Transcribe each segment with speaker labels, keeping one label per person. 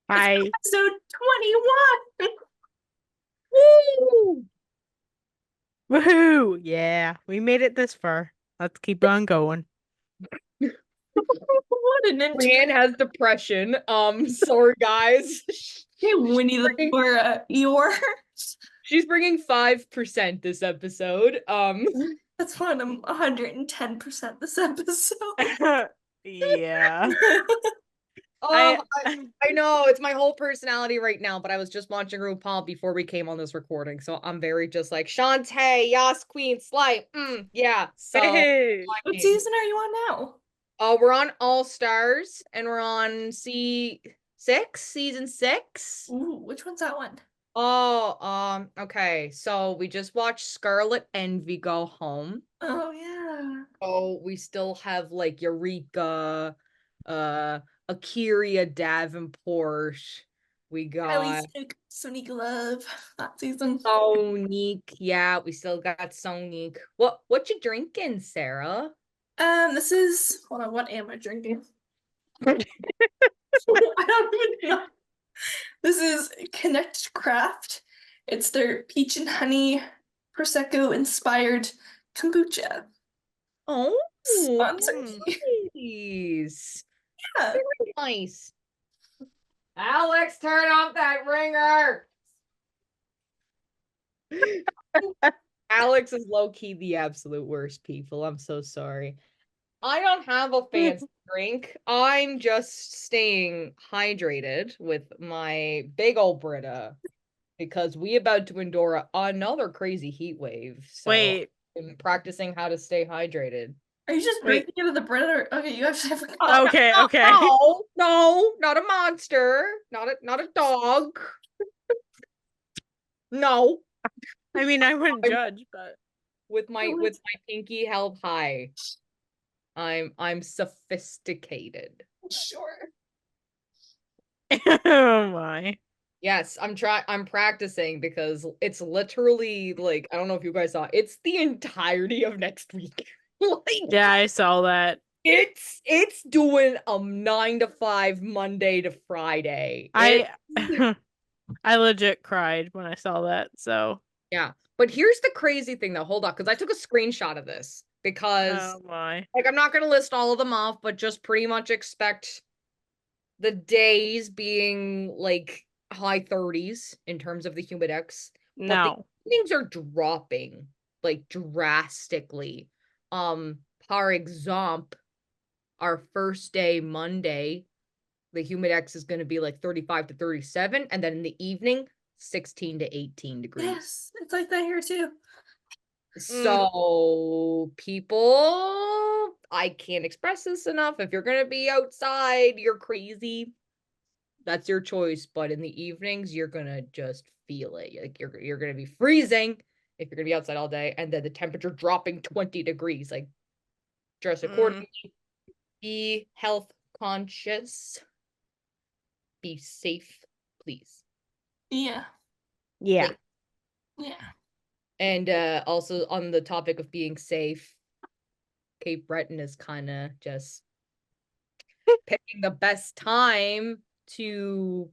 Speaker 1: Hi.
Speaker 2: Episode 21.
Speaker 1: Woo! Woohoo! Yeah, we made it this far. Let's keep on going.
Speaker 2: What an intro.
Speaker 3: Brienne has depression. Sorry guys.
Speaker 2: Hey, Winnie the
Speaker 3: bringing-
Speaker 2: or Eeyore.
Speaker 3: She's bringing 5% this episode.
Speaker 2: That's fun. I'm 110% this episode.
Speaker 1: Yeah.
Speaker 3: Oh, I know it's my whole personality right now, but I was just watching RuPaul before we came on this recording, so I'm very just like Shantae, Yas Queen, Slight. Yeah. So
Speaker 1: Hey.
Speaker 2: What season are you on now?
Speaker 3: we're on All Stars and we're on season 6.
Speaker 2: Ooh, which one's that one?
Speaker 3: Oh, okay. So we just watched Scarlet Envy go home.
Speaker 2: Oh yeah.
Speaker 3: Oh, we still have like Eureka, Akira Davenport. We
Speaker 2: Kylie
Speaker 3: got
Speaker 2: Sonique Love that season.
Speaker 3: Sonique. Yeah, we still got Sonique. What you drinking, Sarah?
Speaker 2: This is hold on, what am I drinking? I don't even know. This is Connect Craft. It's their peach and honey prosecco inspired kombucha.
Speaker 3: Oh,
Speaker 2: Sponsor
Speaker 3: nice.
Speaker 2: Yeah.
Speaker 3: Very nice. Alex, turn off that ringer. Alex is low-key the absolute worst people. I'm so sorry. I don't have a fancy drink. I'm just staying hydrated with my big old Brita because we about to endure another crazy heat wave. So
Speaker 1: Wait,
Speaker 3: I'm practicing how to stay hydrated.
Speaker 2: Are you just
Speaker 1: wait.
Speaker 2: drinking it of the bread or okay, you actually have a cup.
Speaker 1: Okay,
Speaker 3: No,
Speaker 1: okay.
Speaker 3: no, not a monster, not a dog. No,
Speaker 1: I mean, I wouldn't judge, but
Speaker 3: with my pinky held high. I'm sophisticated.
Speaker 2: Sure.
Speaker 1: oh my.
Speaker 3: Yes, I'm practicing because it's literally like I don't know if you guys saw it's the entirety of next week. Like
Speaker 1: Yeah, I saw that.
Speaker 3: it's doing 9 to 5 Monday to Friday.
Speaker 1: I I legit cried when I saw that, so
Speaker 3: Yeah. But here's the crazy thing though. Hold on, because I took a screenshot of this because
Speaker 1: oh my.
Speaker 3: like I'm not gonna list all of them off, but just pretty much expect the days being like high 30s in terms of the humidex, but the
Speaker 1: No.
Speaker 3: evenings are dropping like drastically. Par exemple, our first day Monday, the humidex is going to be like 35 to 37, and then in the evening, 16 to 18 degrees.
Speaker 2: Yes, it's like that here too.
Speaker 3: So, people, I can't express this enough. If you're going to be outside, you're crazy. That's your choice. But in the evenings, you're going to just feel it. Like you're going to be freezing if you're going to be outside all day. And then the temperature dropping 20 degrees. Like, dress accordingly. Be health conscious. Be safe, please.
Speaker 2: Yeah.
Speaker 1: Yeah.
Speaker 2: Yeah.
Speaker 3: And also on the topic of being safe, Cape Breton is kind of just picking the best time to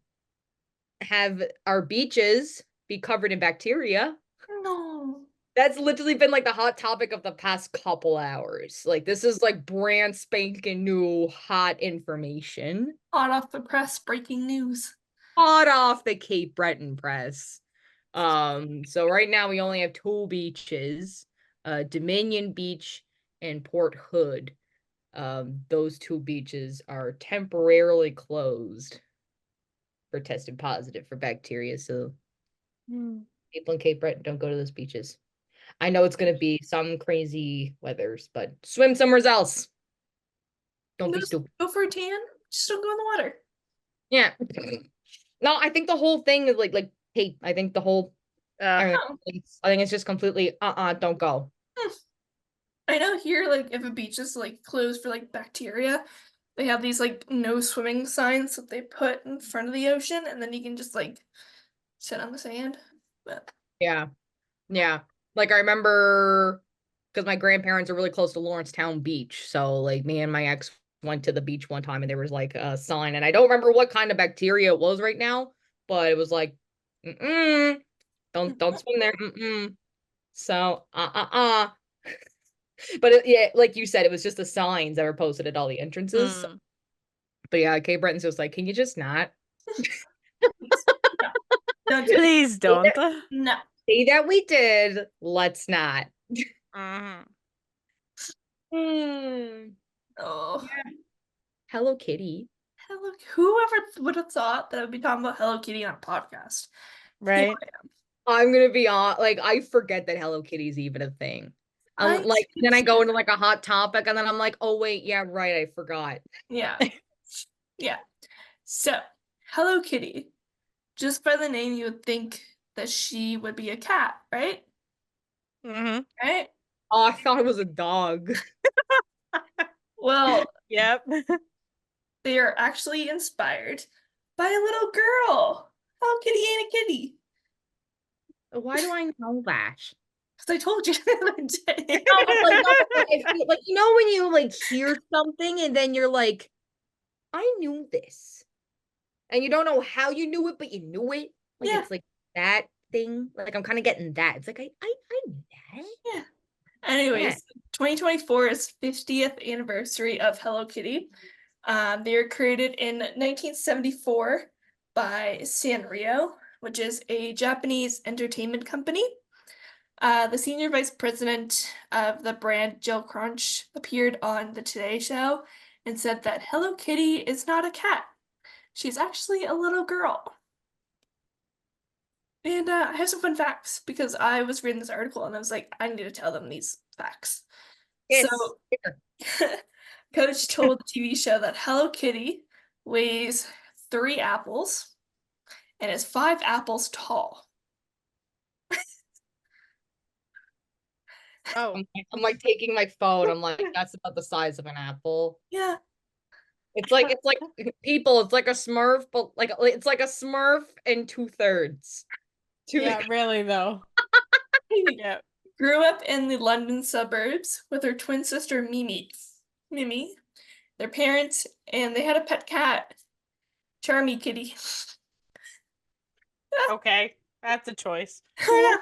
Speaker 3: have our beaches be covered in bacteria.
Speaker 2: No.
Speaker 3: That's literally been like the hot topic of the past couple hours. Like this is like brand spanking new hot information.
Speaker 2: Hot off the press, breaking news.
Speaker 3: Hot off the Cape Breton press. So right now we only have 2 beaches, Dominion Beach and Port Hood. Those 2 beaches are temporarily closed for tested positive for bacteria. So people in Cape Breton don't go to those beaches. I know it's gonna be some crazy weathers, but swim somewhere else. Don't be stupid.
Speaker 2: Go for a tan. Just don't go in the water.
Speaker 3: Yeah. No, I think the whole thing is like hate. I think the whole I
Speaker 1: Uh,
Speaker 3: think it's just completely don't go.
Speaker 2: I know here, like if a beach is like closed for like bacteria, they have these like no swimming signs that they put in front of the ocean, and then you can just like sit on the sand. But
Speaker 3: Yeah. Yeah. Like I remember because my grandparents are really close to Lawrencetown Beach. So like me and my ex went to the beach one time and there was like a sign, and I don't remember what kind of bacteria it was right now, but it was like, don't swim there. So, But yeah, like you said, it was just the signs that were posted at all the entrances.
Speaker 1: Mm.
Speaker 3: But yeah, Kate Bretton's just like, can you just not
Speaker 2: Don't do it.
Speaker 1: Please don't.
Speaker 2: No.
Speaker 3: say that we did? Let's not.
Speaker 1: Mhm.
Speaker 2: Oh.
Speaker 3: Yeah. Hello Kitty.
Speaker 2: Hello. Whoever would have thought that I would be talking about Hello Kitty on a podcast? Here
Speaker 1: Right?
Speaker 2: I am.
Speaker 3: I'm gonna be on, like, I forget that Hello Kitty's even a thing.
Speaker 2: I
Speaker 3: Like,
Speaker 2: too.
Speaker 3: then I go into like a hot topic and then I'm like, oh wait, yeah, right, I forgot.
Speaker 2: Yeah. Yeah. So, Hello Kitty. Just by the name, you would think that she would be a cat, right?
Speaker 1: Mm-hmm.
Speaker 2: Right?
Speaker 3: Oh, I thought it was a dog.
Speaker 2: Well,
Speaker 1: Yep.
Speaker 2: they are actually inspired by a little girl. Hello Kitty ain't a kitty.
Speaker 3: Why do I know that?
Speaker 2: Because I told you the other day.
Speaker 3: No, but like, no, but like, I feel like, you know when you like hear something and then you're like, I knew this. And you don't know how you knew it, but you knew it. Like
Speaker 2: Yeah.
Speaker 3: it's like that thing. Like I'm kind of getting that. It's like I knew that.
Speaker 2: Yeah. Anyways, 2024 is 50th anniversary of Hello Kitty. They were created in 1974 by Sanrio, which is a Japanese entertainment company. The senior vice president of the brand, Jill Crunch, appeared on the Today Show and said that Hello Kitty is not a cat. She's actually a little girl. And I have some fun facts because I was reading this article and I was like, I need to tell them these facts.
Speaker 3: Yes.
Speaker 2: So, Coach told the TV show that Hello Kitty weighs 3 apples and is 5 apples tall.
Speaker 1: Oh.
Speaker 3: I'm like taking my phone. I'm like, that's about the size of an apple.
Speaker 2: Yeah.
Speaker 3: It's like people, it's like a Smurf, but like it's like a Smurf and 2/3.
Speaker 1: Yeah, really though. Yeah.
Speaker 2: Grew up in the London suburbs with her twin sister Mimi, their parents, and they had a pet cat, Charmy Kitty.
Speaker 1: Okay. That's a choice.
Speaker 2: Yeah.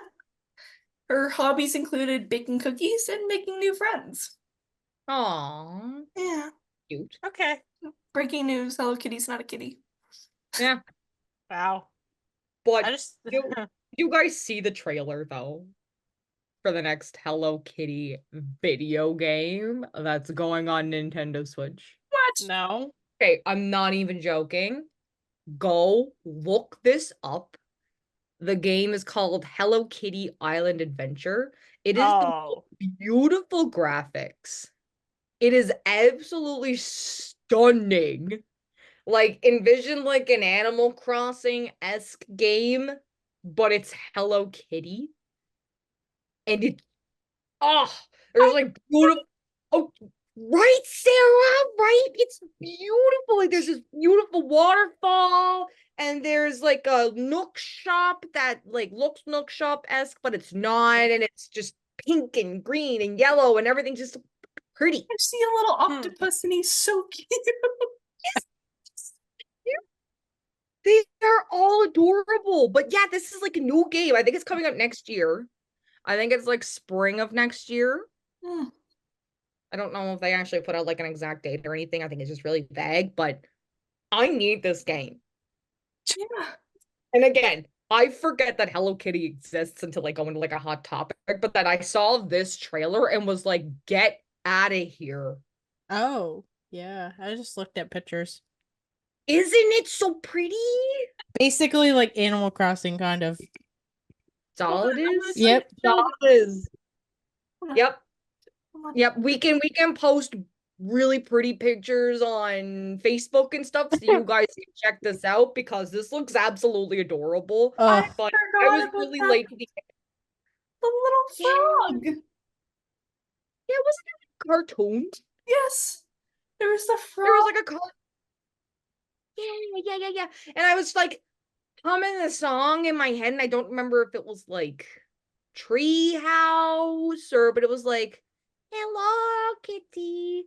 Speaker 2: Her hobbies included baking cookies and making new friends.
Speaker 3: Aw,
Speaker 2: Yeah.
Speaker 3: cute.
Speaker 1: Okay.
Speaker 2: Breaking news, Hello Kitty's not a kitty.
Speaker 3: Yeah.
Speaker 1: Wow.
Speaker 3: But
Speaker 1: I just
Speaker 3: you guys see the trailer though for the next Hello Kitty video game that's going on Nintendo Switch?
Speaker 2: What?
Speaker 1: no.
Speaker 3: Okay, I'm not even joking. Go look this up. The game is called Hello Kitty Island Adventure. It is the
Speaker 1: Oh.
Speaker 3: most beautiful graphics. It is absolutely stunning. Like envision like an Animal Crossing-esque game, but it's Hello Kitty. And it there's like beautiful, oh, right, Sarah, right? It's beautiful. Like there's this beautiful waterfall, and there's like a Nook shop that like looks Nook shop-esque, but it's not, and it's just pink and green and yellow and everything's just pretty.
Speaker 2: I see a little octopus and he's so cute.
Speaker 3: They are all adorable. But yeah, this is like a new game. I think it's coming out next year. I think it's like spring of next year.
Speaker 2: Hmm.
Speaker 3: I don't know if they actually put out like an exact date or anything. I think it's just really vague, but I need this game.
Speaker 2: Yeah.
Speaker 3: And again, I forget that Hello Kitty exists until I go into like a hot topic, but that I saw this trailer and was like, get out of here.
Speaker 1: Oh. Yeah. I just looked at pictures.
Speaker 3: Isn't it so pretty?
Speaker 1: Basically like Animal Crossing kind of.
Speaker 3: That's all it is.
Speaker 1: Yep.
Speaker 3: That's all it is. Yep.
Speaker 2: Hold on.
Speaker 3: Yep. We can post really pretty pictures on Facebook and stuff so you guys can check this out because this looks absolutely adorable.
Speaker 1: Ugh.
Speaker 3: But I
Speaker 2: Forgot
Speaker 3: was
Speaker 2: about
Speaker 3: really
Speaker 2: that.
Speaker 3: late to the
Speaker 2: The little frog.
Speaker 3: Yeah, wasn't it a cartoon?
Speaker 2: Yes. There was the frog.
Speaker 3: There was like a yeah. And I was like humming the song in my head, and I don't remember if it was like Tree House but it was like Hello Kitty.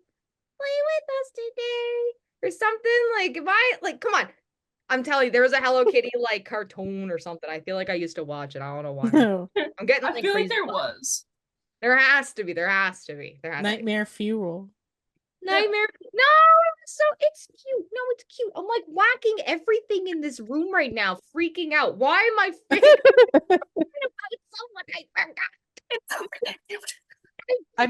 Speaker 3: play with us today or something. Like, if I like, come on. I'm telling you, there was a Hello Kitty like cartoon or something. I feel like I used to watch it. I don't know why.
Speaker 1: No.
Speaker 3: I'm getting
Speaker 2: I
Speaker 3: like
Speaker 2: feel like
Speaker 3: crazy.
Speaker 2: there was.
Speaker 3: There has to be. There has to be. There has to be.
Speaker 1: Nightmare Fuel.
Speaker 3: Nightmare. No, so it's cute. No, it's cute. I'm like whacking everything in this room right now, freaking out. Why am I thinking about someone I forgot?
Speaker 2: It's so connected.
Speaker 1: I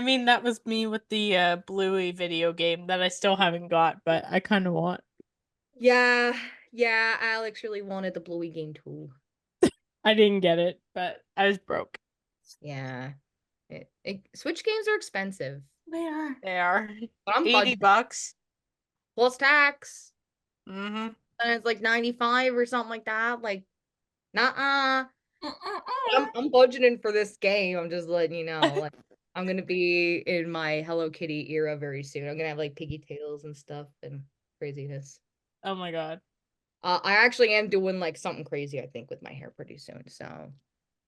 Speaker 1: mean that was me with the Bluey video game that I still haven't got, but I kind of want.
Speaker 3: Yeah, Alex really wanted the Bluey game too.
Speaker 1: I didn't get it, but I was broke.
Speaker 3: Yeah. Switch games are expensive.
Speaker 2: They are.
Speaker 1: They are
Speaker 3: But I'm
Speaker 1: $80
Speaker 3: plus tax.
Speaker 1: Mm-hmm.
Speaker 3: And it's like 95 or something like that. Like, nuh-uh. I'm budgeting for this game. I'm just letting you know. Like, I'm gonna be in my Hello Kitty era very soon. I'm gonna have like piggy tails and stuff and craziness.
Speaker 1: Oh my god.
Speaker 3: I actually am doing like something crazy, I think, with my hair pretty soon. So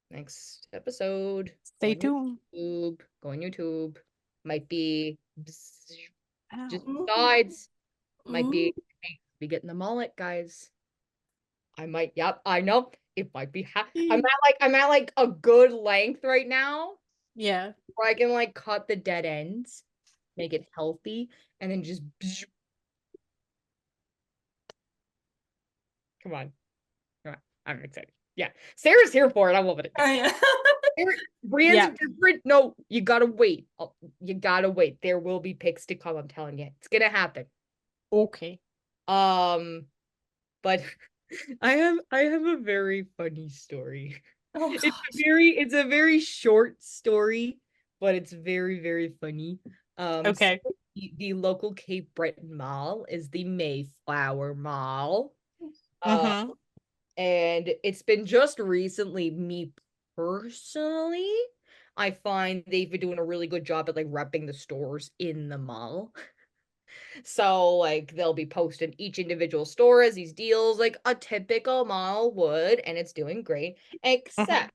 Speaker 3: next episode.
Speaker 1: Stay
Speaker 3: go
Speaker 1: tuned.
Speaker 3: on YouTube. Go on YouTube. Might be just
Speaker 1: Ow.
Speaker 3: sides. Might be getting the mullet, guys. I might. Yep, I know. It might be. I'm at like a good length right now,
Speaker 1: Yeah.
Speaker 3: where I can like cut the dead ends, make it healthy, and then just. Come on, I'm excited. Yeah, Sarah's here for it. I love it.
Speaker 2: Oh yeah.
Speaker 3: Brienne's
Speaker 1: Yeah.
Speaker 3: different. No, you gotta wait. You gotta wait. There will be pics to come. I'm telling you, it's gonna happen.
Speaker 1: Okay.
Speaker 3: But I have a very funny story.
Speaker 2: Oh,
Speaker 3: It's a very short story, but it's very, very funny.
Speaker 1: Okay.
Speaker 3: So the local Cape Breton Mall is the Mayflower Mall.
Speaker 1: Mm-hmm.
Speaker 3: And it's been just recently, me personally, I find they've been doing a really good job at like repping the stores in the mall. So like they'll be posting each individual store as these deals like a typical mall would, and it's doing great. Except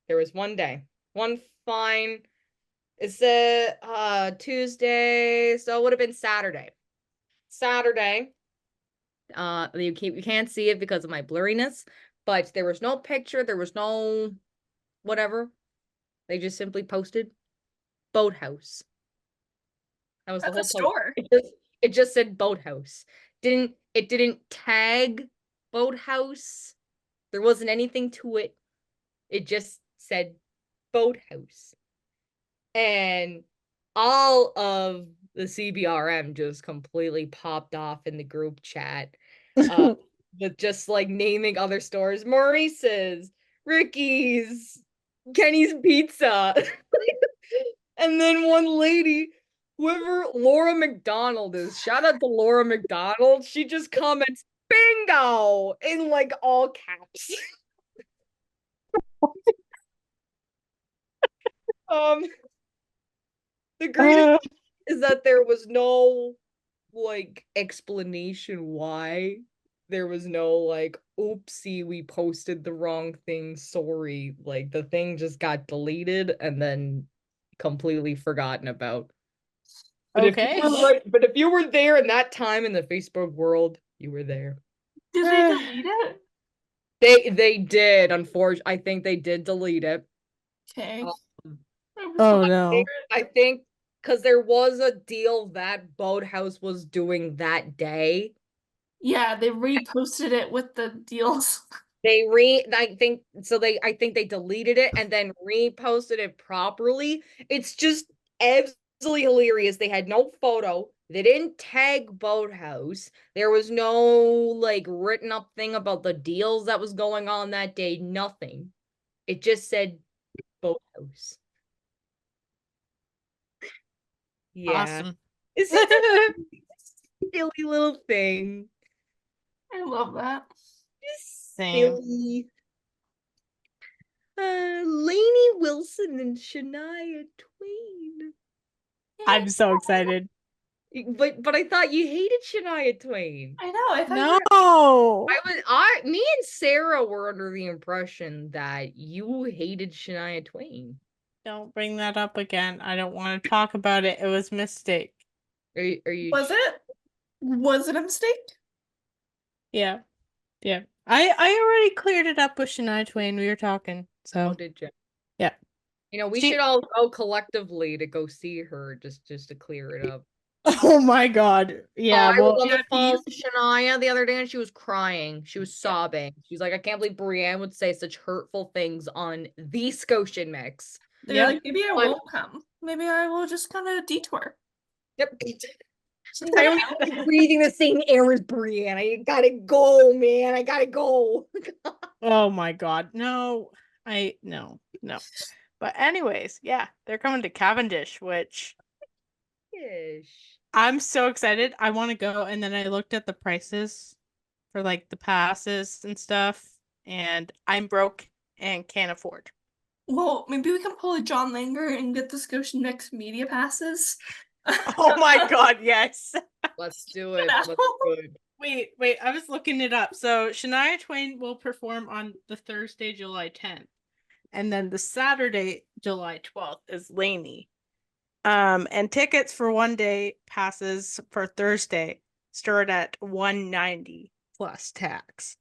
Speaker 3: there was one day, one fine. It's a Tuesday, so it would have been Saturday. Saturday. You can't see it because of my blurriness, but there was no picture, there was no whatever. They just simply posted boathouse. That was the
Speaker 2: that's
Speaker 3: whole
Speaker 2: a
Speaker 3: post.
Speaker 2: store.
Speaker 3: It just said boathouse. It didn't tag boathouse. There wasn't anything to it. It just said boathouse. And all of the CBRM just completely popped off in the group chat. With just like naming other stores, Maurice's, Ricky's, Kenny's Pizza. And then one lady, whoever Laura McDonald is, shout out to Laura McDonald. She just comments bingo in like all caps. The greatest is that there was no like explanation why. There was no like oopsie, we posted the wrong thing, sorry. Like the thing just got deleted and then completely forgotten about. But
Speaker 1: Okay.
Speaker 3: if you were there in that time in the Facebook world, you were there.
Speaker 2: Did they delete it?
Speaker 3: They did, unfortunately. I think they did delete it.
Speaker 2: Okay.
Speaker 1: Oh no.
Speaker 3: I think because there was a deal that Boathouse was doing that day.
Speaker 2: Yeah, they reposted it with the deals.
Speaker 3: I think they deleted it and then reposted it properly. It's just absolutely hilarious. They had no photo. They didn't tag Boathouse. There was no like written up thing about the deals that was going on that day. Nothing. It just said Boathouse. Yeah.
Speaker 1: Awesome.
Speaker 3: It's just a silly little thing.
Speaker 2: I love that.
Speaker 3: Just
Speaker 1: Same.
Speaker 3: silly. Lainey Wilson and Shania Twain.
Speaker 1: I'm so excited.
Speaker 3: But I thought you hated Shania Twain.
Speaker 2: I know. I thought
Speaker 1: No.
Speaker 3: Me and Sarah were under the impression that you hated Shania Twain.
Speaker 1: Don't bring that up again. I don't want to talk about it. It was a mistake.
Speaker 3: Are you
Speaker 2: Was it? Was it a mistake?
Speaker 1: Yeah. Yeah. I already cleared it up with Shania Twain. We were talking.
Speaker 3: Oh,
Speaker 1: So
Speaker 3: did you?
Speaker 1: yeah.
Speaker 3: We
Speaker 1: She-
Speaker 3: should all go collectively to go see her just to clear it up.
Speaker 1: Oh my god. Yeah.
Speaker 3: I was on
Speaker 1: yeah,
Speaker 3: the phone with Shania the other day and she was crying. She was sobbing. She's like, I can't believe Brienne would say such hurtful things on the Scotian mix.
Speaker 2: They're
Speaker 1: Yep.
Speaker 2: like, maybe I
Speaker 3: But-
Speaker 2: won't come. Maybe I will just kind of detour.
Speaker 3: Yep.
Speaker 2: Just
Speaker 3: I
Speaker 2: kinda
Speaker 3: don't even breathing the same air as Brienne. I gotta go, man. I gotta go.
Speaker 1: Oh my god. No. No. But anyways, yeah, they're coming to Cavendish, which
Speaker 3: Ish.
Speaker 1: I'm so excited. I want to go. And then I looked at the prices for like the passes and stuff, and I'm broke and can't afford.
Speaker 2: Well, maybe we can pull a John Langer and get the Scotian Mix media passes.
Speaker 1: Oh my god, yes.
Speaker 3: Let's do it.
Speaker 2: No.
Speaker 3: Let's do it.
Speaker 1: Wait, I was looking it up. So Shania Twain will perform on the Thursday, July 10th. And then the Saturday, July 12th is Laney. And tickets for one day passes for Thursday start at $190 plus tax.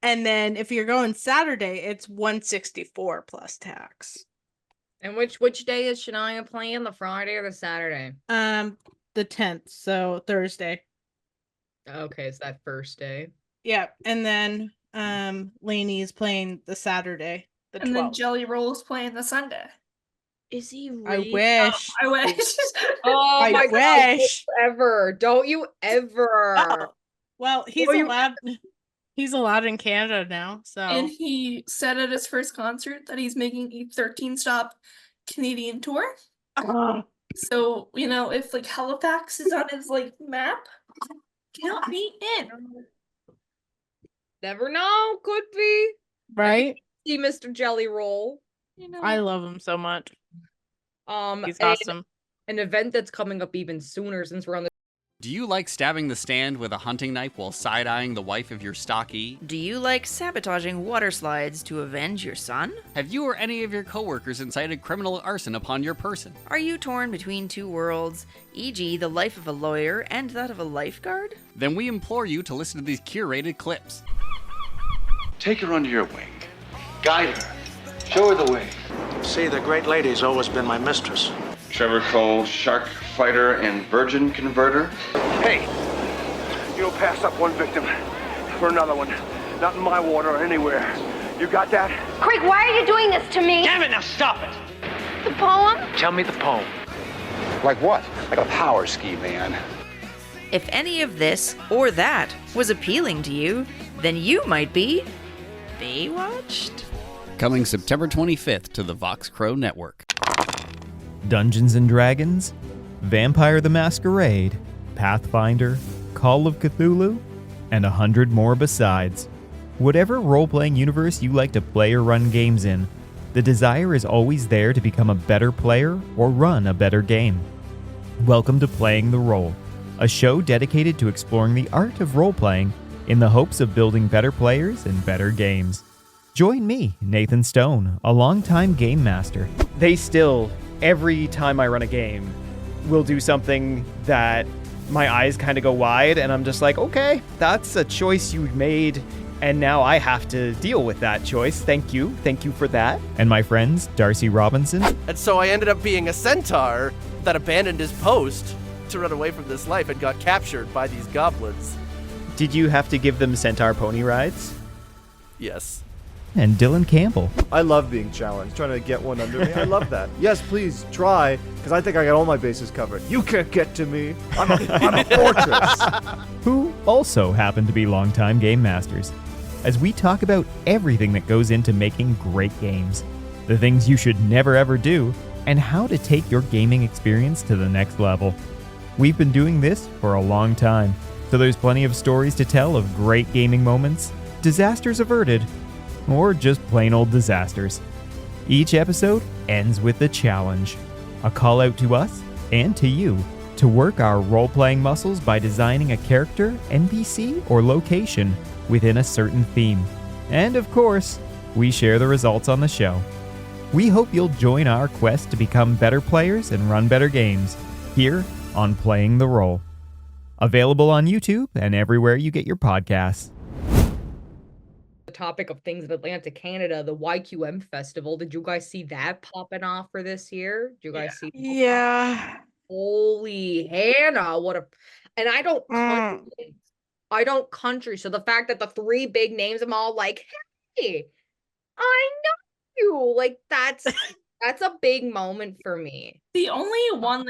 Speaker 1: And then if you're going Saturday, it's $164 plus tax.
Speaker 3: And which day is Shania playing? The Friday or the Saturday?
Speaker 1: The 10th, so Thursday.
Speaker 3: Okay, it's that first day.
Speaker 1: Yeah, and then Laney is playing the Saturday, the
Speaker 2: And then
Speaker 1: 12th.
Speaker 2: Jelly Roll's playing the Sunday.
Speaker 3: Is he
Speaker 1: I
Speaker 3: really?
Speaker 1: wish.
Speaker 2: I wish.
Speaker 3: Oh
Speaker 1: I
Speaker 3: my God,
Speaker 1: wish.
Speaker 3: don't you ever.
Speaker 1: Oh, well, he's
Speaker 3: Well, you-
Speaker 1: allowed. He's allowed in Canada now, so.
Speaker 2: And he said at his first concert that he's making a 13-stop Canadian tour.
Speaker 1: Oh,
Speaker 2: So, if like Halifax is on his like map, count me in.
Speaker 3: Never know. Could be.
Speaker 1: right?
Speaker 3: See Mr. Jelly Roll.
Speaker 1: I love him so much. He's
Speaker 3: and
Speaker 1: awesome.
Speaker 3: An event that's coming up even sooner since we're on the.
Speaker 4: Do you like stabbing the stand with a hunting knife while side-eyeing the wife of your stocky?
Speaker 5: Do you like sabotaging water slides to avenge your son?
Speaker 4: Have you or any of your coworkers incited criminal arson upon your person?
Speaker 5: Are you torn between two worlds, e.g., the life of a lawyer and that of a lifeguard?
Speaker 4: Then we implore you to listen to these curated clips.
Speaker 6: Take her under your wing. Guide her. Show her the way.
Speaker 7: See, the great lady's always been my mistress.
Speaker 6: Trevor Cole, shark fighter and virgin converter.
Speaker 7: Hey, you don't pass up one victim for another one. Not in my water or anywhere. You got that?
Speaker 8: Craig, why are you doing this to me?
Speaker 7: Damn it, now stop it!
Speaker 8: The poem?
Speaker 7: Tell me the poem.
Speaker 6: Like what? Like a power ski, man.
Speaker 5: If any of this or that was appealing to you, then you might be Baywatched.
Speaker 4: Coming September 25th to the Vox Crow Network.
Speaker 9: Dungeons & Dragons, Vampire the Masquerade, Pathfinder, Call of Cthulhu, and 100 more besides. Whatever role-playing universe you like to play or run games in, the desire is always there to become a better player or run a better game. Welcome to Playing the Role, a show dedicated to exploring the art of role-playing in the hopes of building better players and better games. Join me, Nathan Stone, a longtime game master.
Speaker 10: They still, every time I run a game, will do something that my eyes kind of go wide, and I'm just like, okay, that's a choice you made, and now I have to deal with that choice. Thank you for that.
Speaker 9: And my friends, Darcy Robinson,
Speaker 11: And so I ended up being a centaur that abandoned his post to run away from this life and got captured by these goblins.
Speaker 10: Did you have to give them centaur pony rides?
Speaker 11: Yes.
Speaker 9: and Dylan Campbell.
Speaker 12: I love being challenged, trying to get one under me. I love that. Yes, please, try, because I think I got all my bases covered. You can't get to me. I'm a fortress.
Speaker 9: Who also happen to be longtime game masters, as we talk about everything that goes into making great games, the things you should never ever do, and how to take your gaming experience to the next level. We've been doing this for a long time, so there's plenty of stories to tell of great gaming moments, disasters averted, or just plain old disasters. Each episode ends with a challenge, a call out to us and to you to work our role-playing muscles by designing a character, NPC, or location within a certain theme. And of course, we share the results on the show. We hope you'll join our quest to become better players and run better games here on Playing the Role. Available on YouTube and everywhere you get your podcasts.
Speaker 3: The topic of things in Atlanta, Canada, the YQM festival. Did you guys see that popping off for this year? Did you guys see?
Speaker 1: Yeah.
Speaker 3: Holy Hannah, what a! And I don't country. I don't country. So the fact that the three big names, I'm all like, hey, I know you. Like that's a big moment for me.
Speaker 2: The only one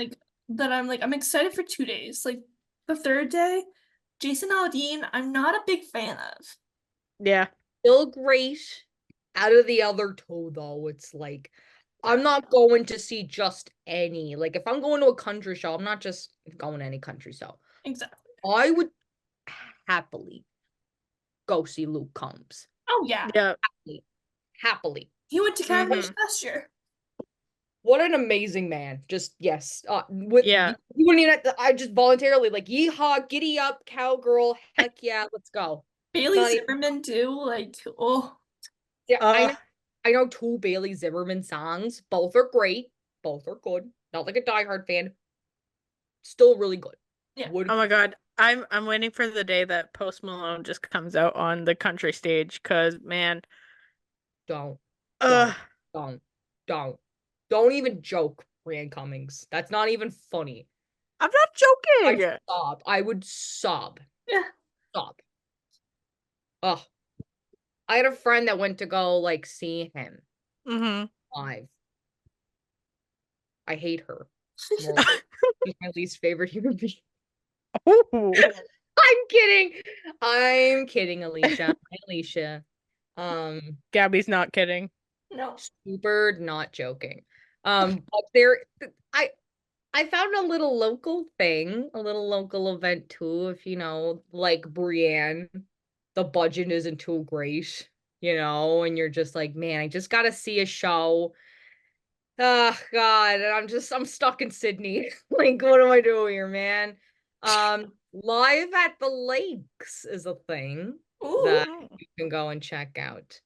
Speaker 2: that I'm excited for 2 days. Like the third day, Jason Aldean, I'm not a big fan of.
Speaker 1: Yeah.
Speaker 3: Still great. Out of the other two, though, it's like I'm not going to see just any. Like if I'm going to a country show, I'm not just going to any country show.
Speaker 2: Exactly.
Speaker 3: I would happily go see Luke Combs.
Speaker 2: Oh yeah.
Speaker 1: Yeah.
Speaker 3: Happily.
Speaker 2: He went to Cambridge last year.
Speaker 3: What an amazing man. Just yes. You wouldn't even have to, I just voluntarily like yeehaw, giddy up, cowgirl, heck yeah, let's go.
Speaker 2: Bailey Zimmerman too, like
Speaker 3: Yeah, I know 2 Bailey Zimmerman songs. Both are great. Both are good. Not like a diehard fan. Still really good.
Speaker 2: Yeah.
Speaker 1: Oh my god. I'm waiting for the day that Post Malone just comes out on the country stage, cause man.
Speaker 3: Don't even joke, Rand Cummings. That's not even funny.
Speaker 1: I'm not joking.
Speaker 3: I'd sob. I would sob.
Speaker 2: Yeah.
Speaker 3: Sob. Ugh. I had a friend that went to go like see him live. I hate her. She's my least favorite human being. I'm kidding, Alicia. Hi, Alicia.
Speaker 1: Gabby's not kidding.
Speaker 2: No.
Speaker 3: Super not joking. But I found a little local event too. If like Brienne, the budget isn't too great, and you're just like, man, I just gotta see a show. Oh God, and I'm stuck in Sydney. Like, what am I doing here, man? Live at the Lakes is a thing that you can go and check out.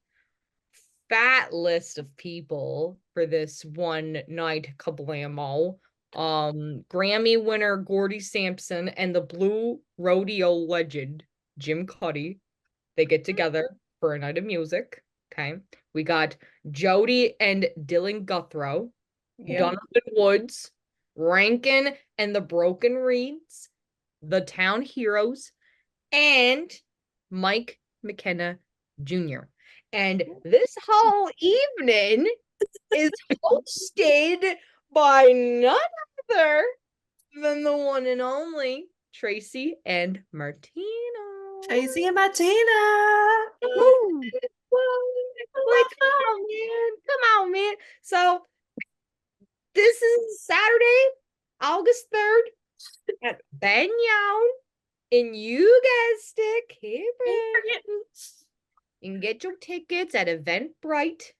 Speaker 3: Fat list of people for this one night kablamo. Grammy winner Gordy Sampson and the Blue Rodeo legend Jim Cuddy. They get together for a night of music. Okay. We got Jody and Dylan Guthrow, Donovan Woods, Rankin and the Broken Reeds, the Town Heroes, and Mike McKenna Jr. And this whole evening is hosted by none other than the one and only Tracy and Martina.
Speaker 2: Tracy and Martina.
Speaker 3: Come on, man. So this is Saturday, August 3rd at Banyan. And you guys stick here. You can get your tickets at Eventbrite,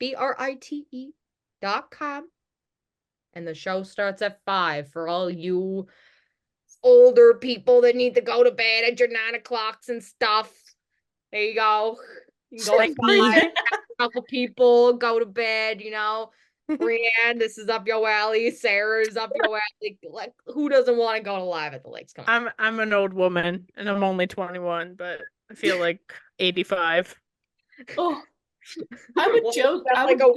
Speaker 3: BRITE.com. And the show starts at 5 for all you older people that need to go to bed at your 9 o'clocks and stuff. There you go. You can go
Speaker 1: Like
Speaker 3: inside,
Speaker 1: me.
Speaker 3: a couple people, go to bed, Brianne, this is up your alley. Sarah's up your alley. Like, who doesn't want to go to Live at the Lakes? Come on.
Speaker 1: I'm an old woman and I'm only 21, but I feel like 85.
Speaker 2: Oh, I would joke. I would
Speaker 3: like
Speaker 2: go.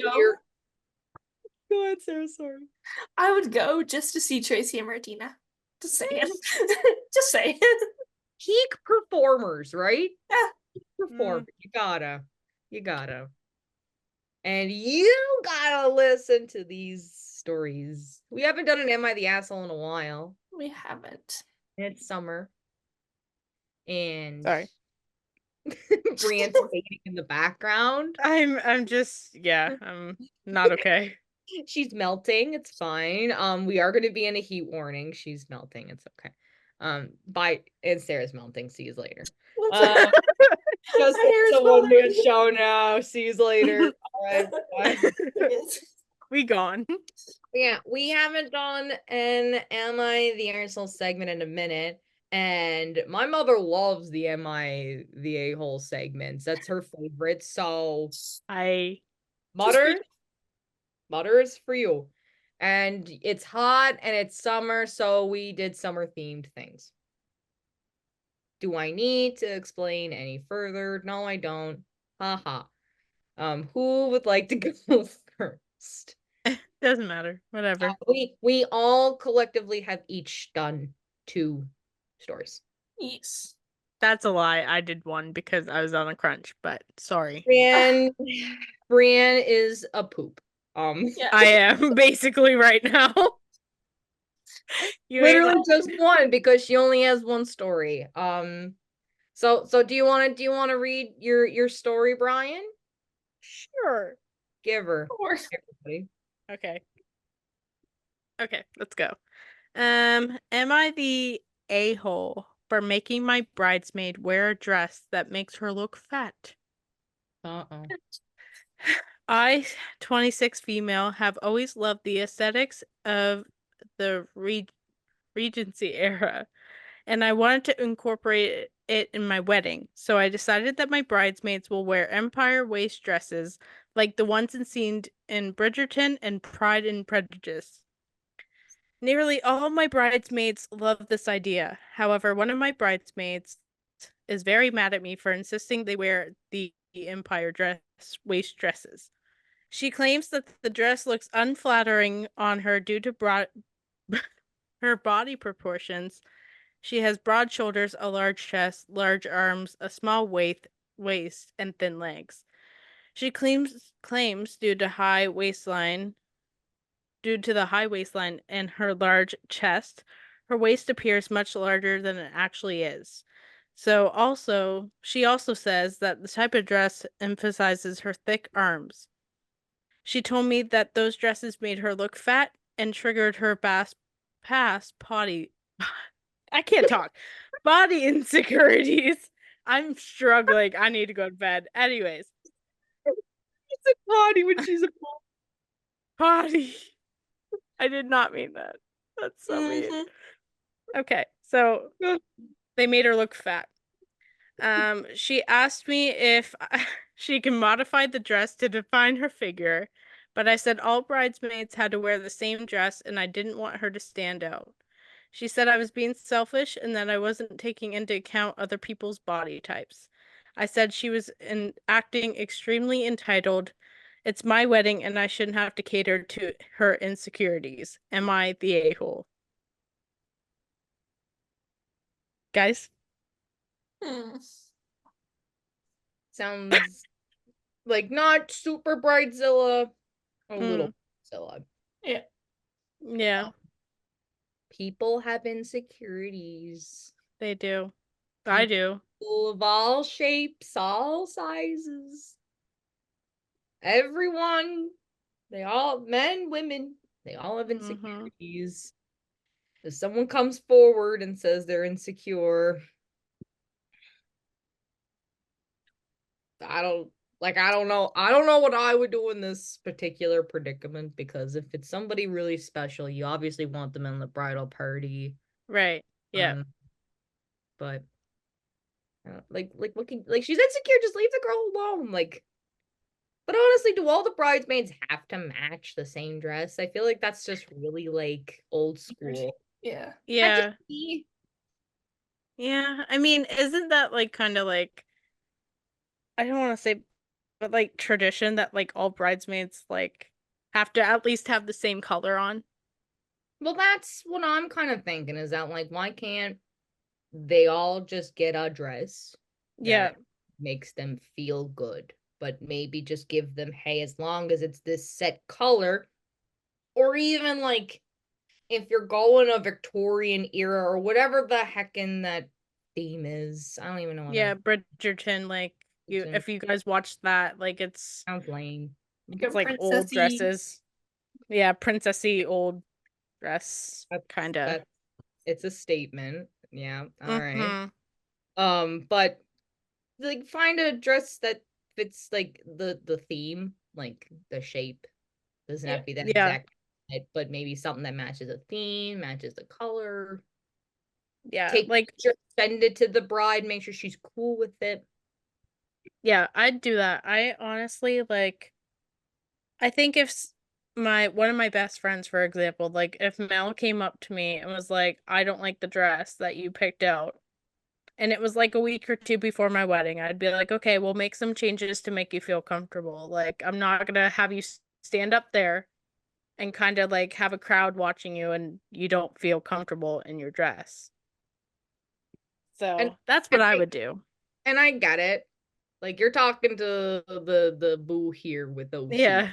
Speaker 3: Go ahead, Sarah. Sorry.
Speaker 2: I would go just to see Tracy and Martina. Just saying. Just saying.
Speaker 3: Peak performers, right?
Speaker 2: Yeah.
Speaker 3: Peak performers. You gotta. And you gotta listen to these stories. We haven't done an Am I the Asshole in a while.
Speaker 2: We haven't.
Speaker 3: It's summer. And
Speaker 1: Sorry.
Speaker 3: Brianne's fading in the background.
Speaker 1: I'm not okay.
Speaker 3: She's melting. It's fine. We are gonna be in a heat warning. She's melting. It's okay. And Sarah's melting. See you later. Just it's a one-man show now. See you later. All right. Bye.
Speaker 1: We gone.
Speaker 3: Yeah, we haven't done an Am I the Arsehole segment in a minute. And my mother loves the Am I the A-hole segments. That's her favorite. So Mutter, Mutter is for you. And it's hot and it's summer, so we did summer themed things. Do I need to explain any further? No, I don't. Haha. Who would like to go first?
Speaker 1: Doesn't matter. Whatever.
Speaker 3: We all collectively have each done 2 stories.
Speaker 2: Yes.
Speaker 1: That's a lie. I did one because I was on a crunch, but sorry.
Speaker 3: Brienne is a poop.
Speaker 2: Yeah.
Speaker 1: I am basically right now. You ain't
Speaker 3: literally just one because she only has 1 story. So do you want to read your story, Brian?
Speaker 1: Sure.
Speaker 3: Give her.
Speaker 2: Or-
Speaker 3: Everybody.
Speaker 1: Okay, let's go. Am I the a-hole for making my bridesmaid wear a dress that makes her look fat?
Speaker 3: Uh-oh.
Speaker 1: I, 26 female, have always loved the aesthetics of the Regency era, and I wanted to incorporate it in my wedding. So I decided that my bridesmaids will wear empire waist dresses like the ones seen in Bridgerton and Pride and Prejudice. Nearly all my bridesmaids love this idea. However, one of my bridesmaids is very mad at me for insisting they wear the empire dress waist dresses. She claims that the dress looks unflattering on her due to her body proportions. She has broad shoulders, a large chest, large arms, a small waist, and thin legs. She claims due to the high waistline and her large chest, her waist appears much larger than it actually is. She also says that the type of dress emphasizes her thick arms. She told me that those dresses made her look fat and triggered her past body. I can't talk. Body insecurities. I'm struggling. I need to go to bed. Anyways,
Speaker 3: It's a potty when she's a
Speaker 1: potty. I did not mean that. That's so mean. Okay, so they made her look fat. She asked me if she can modify the dress to define her figure, but I said all bridesmaids had to wear the same dress and I didn't want her to stand out. She said I was being selfish and that I wasn't taking into account other people's body types. I said she was acting extremely entitled. It's my wedding and I shouldn't have to cater to her insecurities. Am I the a-hole? Guys?
Speaker 3: Sounds like not super bridezilla, a little bridezilla.
Speaker 2: Yeah.
Speaker 1: Yeah.
Speaker 3: People have insecurities.
Speaker 1: They do. I do.
Speaker 3: People of all shapes, all sizes. Everyone, men, women, they all have insecurities. If someone comes forward and says they're insecure, I don't know what I would do in this particular predicament, because if it's somebody really special, you obviously want them in the bridal party.
Speaker 1: Right. Yeah.
Speaker 3: But she's insecure, just leave the girl alone. But honestly, do all the bridesmaids have to match the same dress? I feel like that's just really old school.
Speaker 2: Yeah.
Speaker 1: Yeah. Yeah. I mean, isn't that kind of I don't want to say, but tradition that all bridesmaids have to at least have the same color on?
Speaker 3: Well, that's what I'm kind of thinking, is that why can't they all just get a dress that makes them feel good, but maybe just give them, hey, as long as it's this set color, or even if you're going a Victorian era or whatever the heck in that theme is. I don't even know.
Speaker 1: Yeah, Bridgerton, if you guys watched that, it's
Speaker 3: sounds lame.
Speaker 1: It's old dresses. Yeah, princessy old dress kind of.
Speaker 3: It's a statement. Yeah. All right. But find a dress that fits the theme, the shape. Doesn't have to be that exact, but maybe something that matches the theme, matches the color.
Speaker 1: Yeah,
Speaker 3: just send it to the bride, make sure she's cool with it.
Speaker 1: Yeah, I'd do that. I honestly I think if one of my best friends, for example, like if Mel came up to me and was like, I don't like the dress that you picked out, and it was like a week or two before my wedding, I'd be like, okay, we'll make some changes to make you feel comfortable. Like, I'm not gonna have you stand up there and kind of like have a crowd watching you and you don't feel comfortable in your dress.
Speaker 3: And
Speaker 1: So that's what I would do.
Speaker 3: And I get it. Like you're talking to the boo here with OCD.
Speaker 1: Yeah.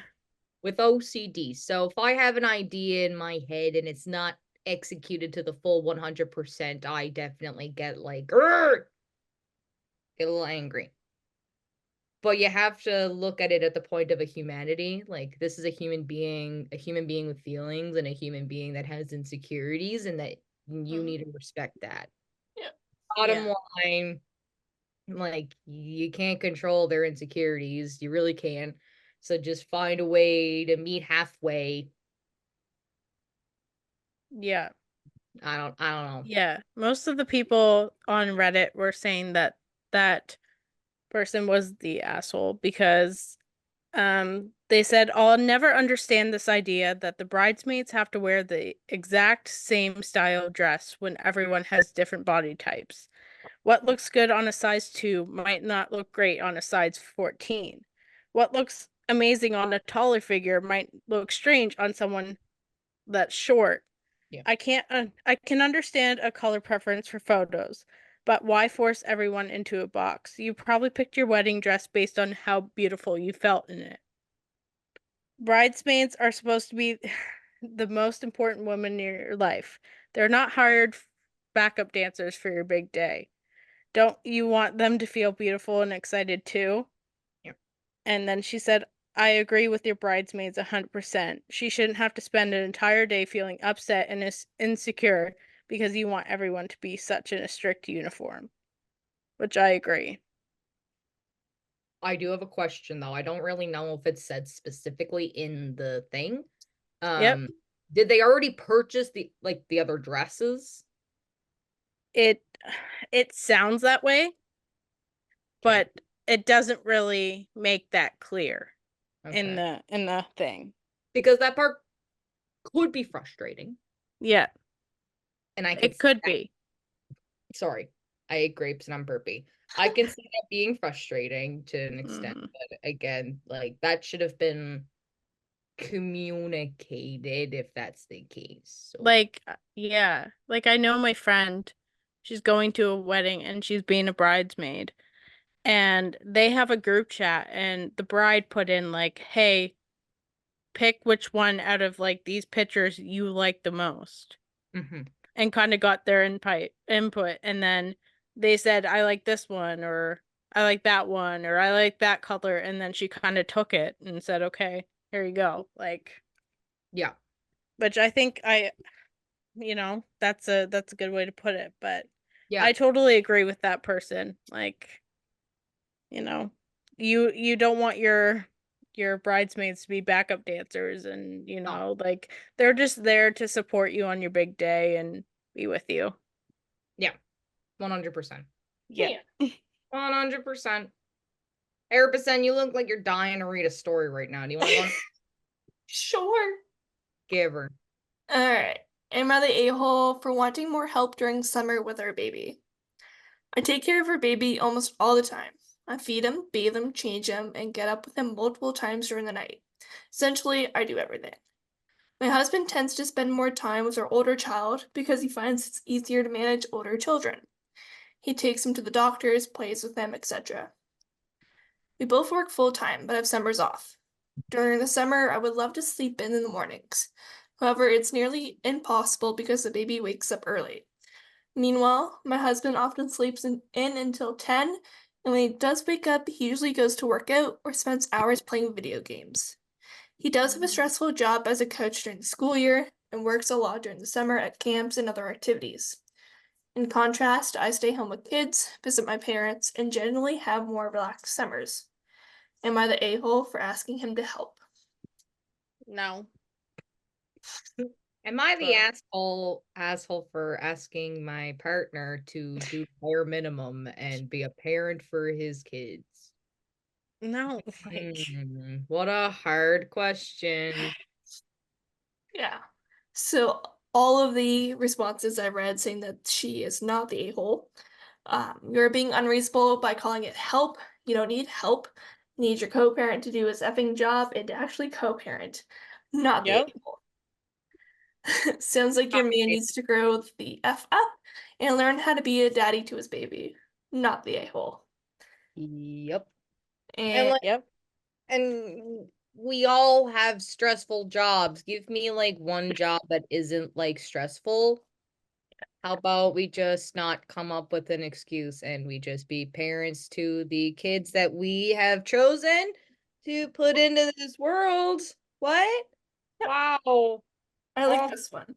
Speaker 3: With OCD. So if I have an idea in my head and it's not executed to the full 100%, I definitely get like, "Grr!" Get a little angry. But you have to look at it at the point of a humanity. Like this is a human being with feelings and a human being that has insecurities, and that you need to respect that.
Speaker 2: Yeah.
Speaker 3: Bottom line, like you can't control their insecurities. You really can't. So just find a way to meet halfway.
Speaker 1: Yeah.
Speaker 3: I don't know.
Speaker 1: Yeah. Most of the people on Reddit were saying that that person was the asshole because they said, I'll never understand this idea that the bridesmaids have to wear the exact same style dress when everyone has different body types. What looks good on a size 2 might not look great on a size 14. What looks amazing on a taller figure might look strange on someone that's short.
Speaker 3: Yeah.
Speaker 1: I can understand a color preference for photos, but why force everyone into a box? You probably picked your wedding dress based on how beautiful you felt in it. Bridesmaids are supposed to be the most important women in your life. They're not hired backup dancers for your big day. Don't you want them to feel beautiful and excited too?
Speaker 3: Yep.
Speaker 1: And then she said, I agree with your bridesmaids 100%. She shouldn't have to spend an entire day feeling upset and insecure because you want everyone to be such in a strict uniform. Which I agree.
Speaker 3: I do have a question though. I don't really know if it said specifically in the thing.
Speaker 1: Yep.
Speaker 3: Did they already purchase the other dresses?
Speaker 1: It sounds that way, but it doesn't really make that clear in the thing.
Speaker 3: Because that part could be frustrating.
Speaker 1: Yeah.
Speaker 3: And
Speaker 1: it could be.
Speaker 3: Sorry. I ate grapes and I'm burpy. I can see that being frustrating to an extent, but again, like that should have been communicated if that's the case. So.
Speaker 1: Like, yeah. Like I know my friend, she's going to a wedding and she's being a bridesmaid. And they have a group chat and the bride put in like, hey, pick which one out of like these pictures you like the most. And kind of got their input, and then they said, I like this one, or I like that one, or I like that color, and then she kind of took it and said, okay, here you go. Like,
Speaker 3: yeah.
Speaker 1: Which I think that's a good way to put it, but
Speaker 3: yeah,
Speaker 1: I totally agree with that person. Like, you don't want your bridesmaids to be backup dancers, and like they're just there to support you on your big day and be with you.
Speaker 3: Yeah. 100%.
Speaker 1: Yeah.
Speaker 3: 100%. Erebison, you look like you're dying to read a story right now. Do you want to go?
Speaker 2: Sure.
Speaker 3: Give her.
Speaker 2: Alright. Am I the a-hole for wanting more help during summer with our baby? I take care of our baby almost all the time. I feed him, bathe him, change him, and get up with him multiple times during the night. Essentially, I do everything. My husband tends to spend more time with our older child because he finds it's easier to manage older children. He takes him to the doctors, plays with them, etc. We both work full-time, but have summers off. During the summer, I would love to sleep in the mornings. However, it's nearly impossible because the baby wakes up early. Meanwhile, my husband often sleeps in until 10, and when he does wake up, he usually goes to work out or spends hours playing video games. He does have a stressful job as a coach during the school year and works a lot during the summer at camps and other activities. In contrast, I stay home with kids, visit my parents, and generally have more relaxed summers. Am I the a-hole for asking him to help?
Speaker 1: No.
Speaker 3: Am I the asshole for asking my partner to do bare minimum and be a parent for his kids?
Speaker 1: No, like
Speaker 3: What a hard question.
Speaker 2: Yeah. So all of the responses I read saying that she is not the a-hole. You're being unreasonable by calling it help. You don't need help. You need your co-parent to do his effing job and to actually co-parent, not the
Speaker 1: Yep.
Speaker 2: a-hole. Sounds like your man needs to grow the F up and learn how to be a daddy to his baby, not the a-hole.
Speaker 3: Yep. And
Speaker 2: And
Speaker 3: like,
Speaker 1: yep.
Speaker 3: and we all have stressful jobs. Give me like one job that isn't like stressful. How about we just not come up with an excuse and we just be parents to the kids that we have chosen to put into this world? What? Wow.
Speaker 2: I like
Speaker 3: Oh.
Speaker 2: this one.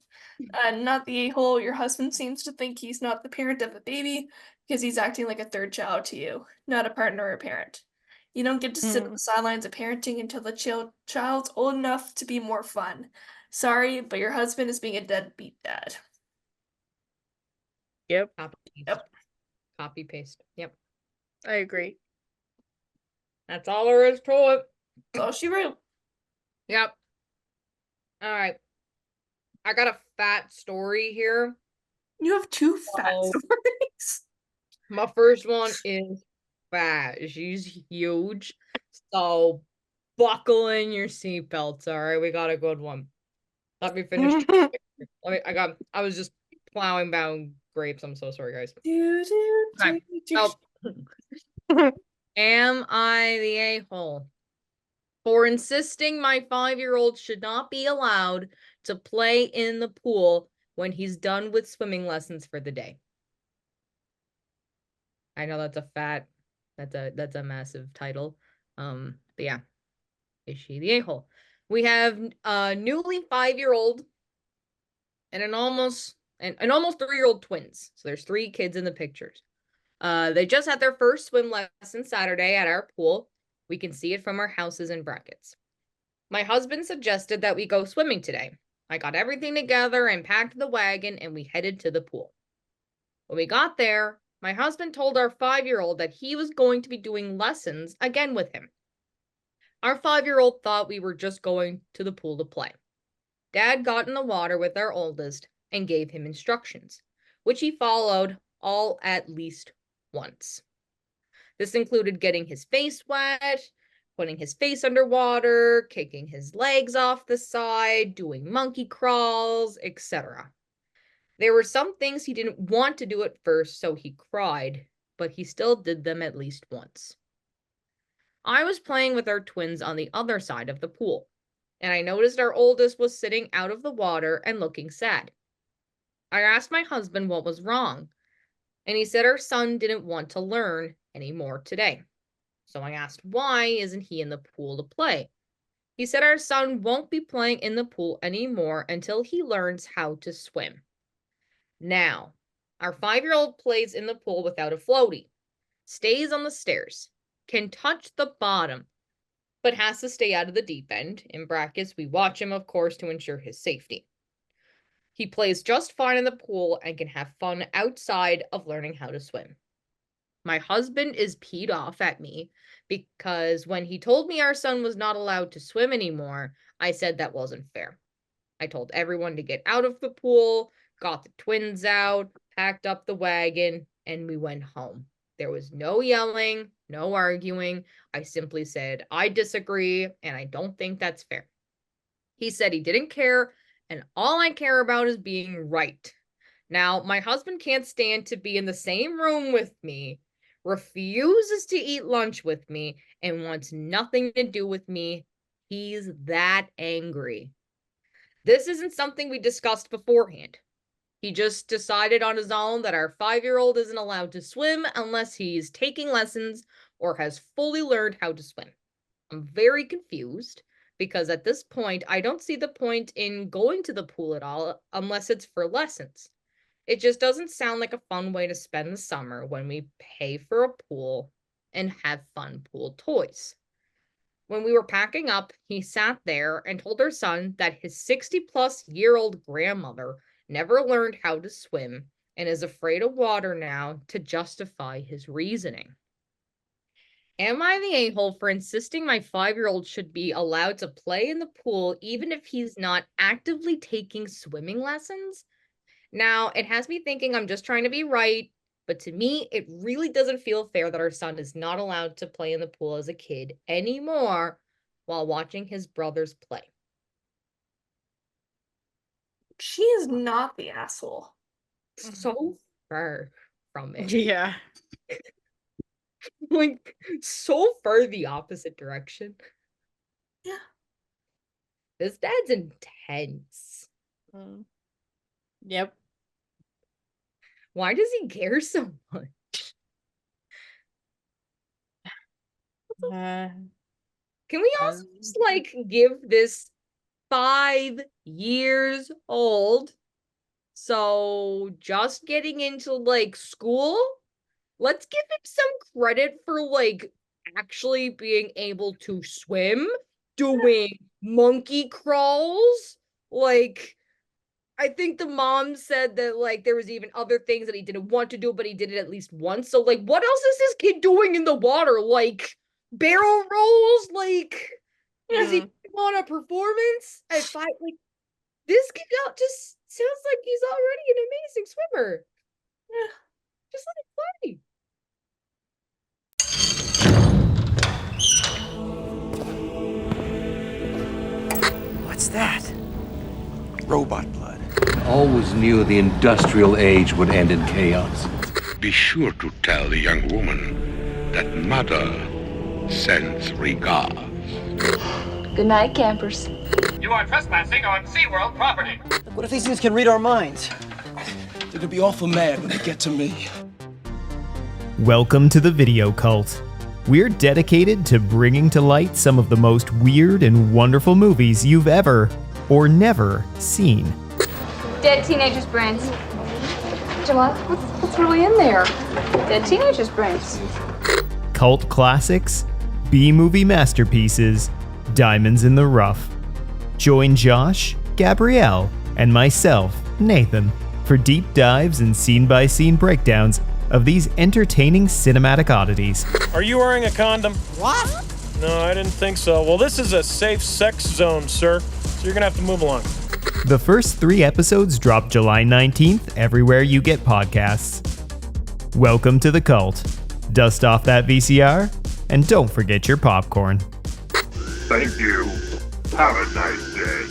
Speaker 2: Not the a-hole. Your husband seems to think he's not the parent of a baby because he's acting like a third child to you, not a partner or a parent. You don't get to sit on the sidelines of parenting until the child's old enough to be more fun. Sorry, but your husband is being a deadbeat dad.
Speaker 1: Yep.
Speaker 3: Copy paste.
Speaker 2: Yep.
Speaker 3: Copy paste. Yep.
Speaker 1: I agree.
Speaker 3: That's all there is to it.
Speaker 2: That's all she wrote.
Speaker 3: Yep. All right. I got a fat story here.
Speaker 2: You have two fat stories.
Speaker 3: My first one is fat. She's huge. So buckle in your seatbelts. All right, we got a good one. Let me finish. I was just plowing down grapes. I'm so sorry, guys. Okay. So, am I the a-hole for insisting my 5-year-old should not be allowed to play in the pool when he's done with swimming lessons for the day? I know that's a massive title. But yeah. Is she the a-hole? We have a newly 5-year-old and an almost 3-year-old twins. So there's 3 kids in the pictures. They just had their first swim lesson Saturday at our pool. We can see it from our houses in brackets. My husband suggested that we go swimming today. I got everything together and packed the wagon and we headed to the pool. When we got there, my husband told our 5-year-old that he was going to be doing lessons again with him. Our 5-year-old thought we were just going to the pool to play. Dad got in the water with our oldest and gave him instructions, which he followed all at least once. This included getting his face wet, putting his face underwater, kicking his legs off the side, doing monkey crawls, etc. There were some things he didn't want to do at first, so he cried, but he still did them at least once. I was playing with our twins on the other side of the pool, and I noticed our oldest was sitting out of the water and looking sad. I asked my husband what was wrong, and he said our son didn't want to learn anymore today. So I asked why isn't he in the pool to play? He said our son won't be playing in the pool anymore until he learns how to swim. Now, our 5-year-old plays in the pool without a floaty, stays on the stairs, can touch the bottom, but has to stay out of the deep end. In brackets, we watch him, of course, to ensure his safety. He plays just fine in the pool and can have fun outside of learning how to swim. My husband is peed off at me because when he told me our son was not allowed to swim anymore, I said that wasn't fair. I told everyone to get out of the pool, got the twins out, packed up the wagon, and we went home. There was no yelling, no arguing. I simply said, I disagree, and I don't think that's fair. He said he didn't care, and all I care about is being right. Now, my husband can't stand to be in the same room with me, refuses to eat lunch with me, and wants nothing to do with me. He's that angry. This isn't something we discussed beforehand. He just decided on his own that our 5-year-old isn't allowed to swim unless he's taking lessons or has fully learned how to swim. I'm very confused because at this point, I don't see the point in going to the pool at all unless it's for lessons. It just doesn't sound like a fun way to spend the summer when we pay for a pool and have fun pool toys. When we were packing up, he sat there and told our son that his 60-plus-year-old grandmother never learned how to swim and is afraid of water now to justify his reasoning. Am I the a-hole for insisting my 5-year-old should be allowed to play in the pool even if he's not actively taking swimming lessons? Now, it has me thinking I'm just trying to be right, but to me, it really doesn't feel fair that our son is not allowed to play in the pool as a kid anymore while watching his brothers play.
Speaker 2: She is not the asshole.
Speaker 3: So far from it.
Speaker 1: Yeah.
Speaker 3: Like, so far the opposite direction.
Speaker 2: Yeah.
Speaker 3: This dad's intense.
Speaker 1: Yep.
Speaker 3: Why does he care so much? Can we also just like give this 5 years old? So just getting into like school? Let's give him some credit for like actually being able to swim, doing monkey crawls. Like, I think the mom said that like there was even other things that he didn't want to do, but he did it at least once. So like, what else is this kid doing in the water? Like barrel rolls? Like, is he on a performance at 5? Like, this kid just sounds like he's already an amazing swimmer.
Speaker 2: Yeah,
Speaker 3: just let him play.
Speaker 13: What's that?
Speaker 6: Robot blood. Always knew the industrial age would end in chaos.
Speaker 14: Be sure to tell the young woman that Mother sends regards.
Speaker 15: Good night, campers.
Speaker 16: You are trespassing on SeaWorld property.
Speaker 13: What if these things can read our minds? They're gonna be awful mad when they get to me.
Speaker 9: Welcome to the Video Cult. We're dedicated to bringing to light some of the most weird and wonderful movies you've ever or never seen.
Speaker 15: Dead teenagers' brains. Jamila, what's really in there? Dead teenagers' brains.
Speaker 9: Cult classics, B-movie masterpieces, diamonds in the rough. Join Josh, Gabrielle, and myself, Nathan, for deep dives and scene-by-scene breakdowns of these entertaining cinematic oddities.
Speaker 17: Are you wearing a condom?
Speaker 13: What?
Speaker 17: No, I didn't think so. Well, this is a safe sex zone, sir, so you're gonna have to move along.
Speaker 9: The first 3 episodes drop July 19th everywhere you get podcasts. Welcome to the cult. Dust off that VCR, and don't forget your popcorn.
Speaker 14: Thank you. Have a nice day.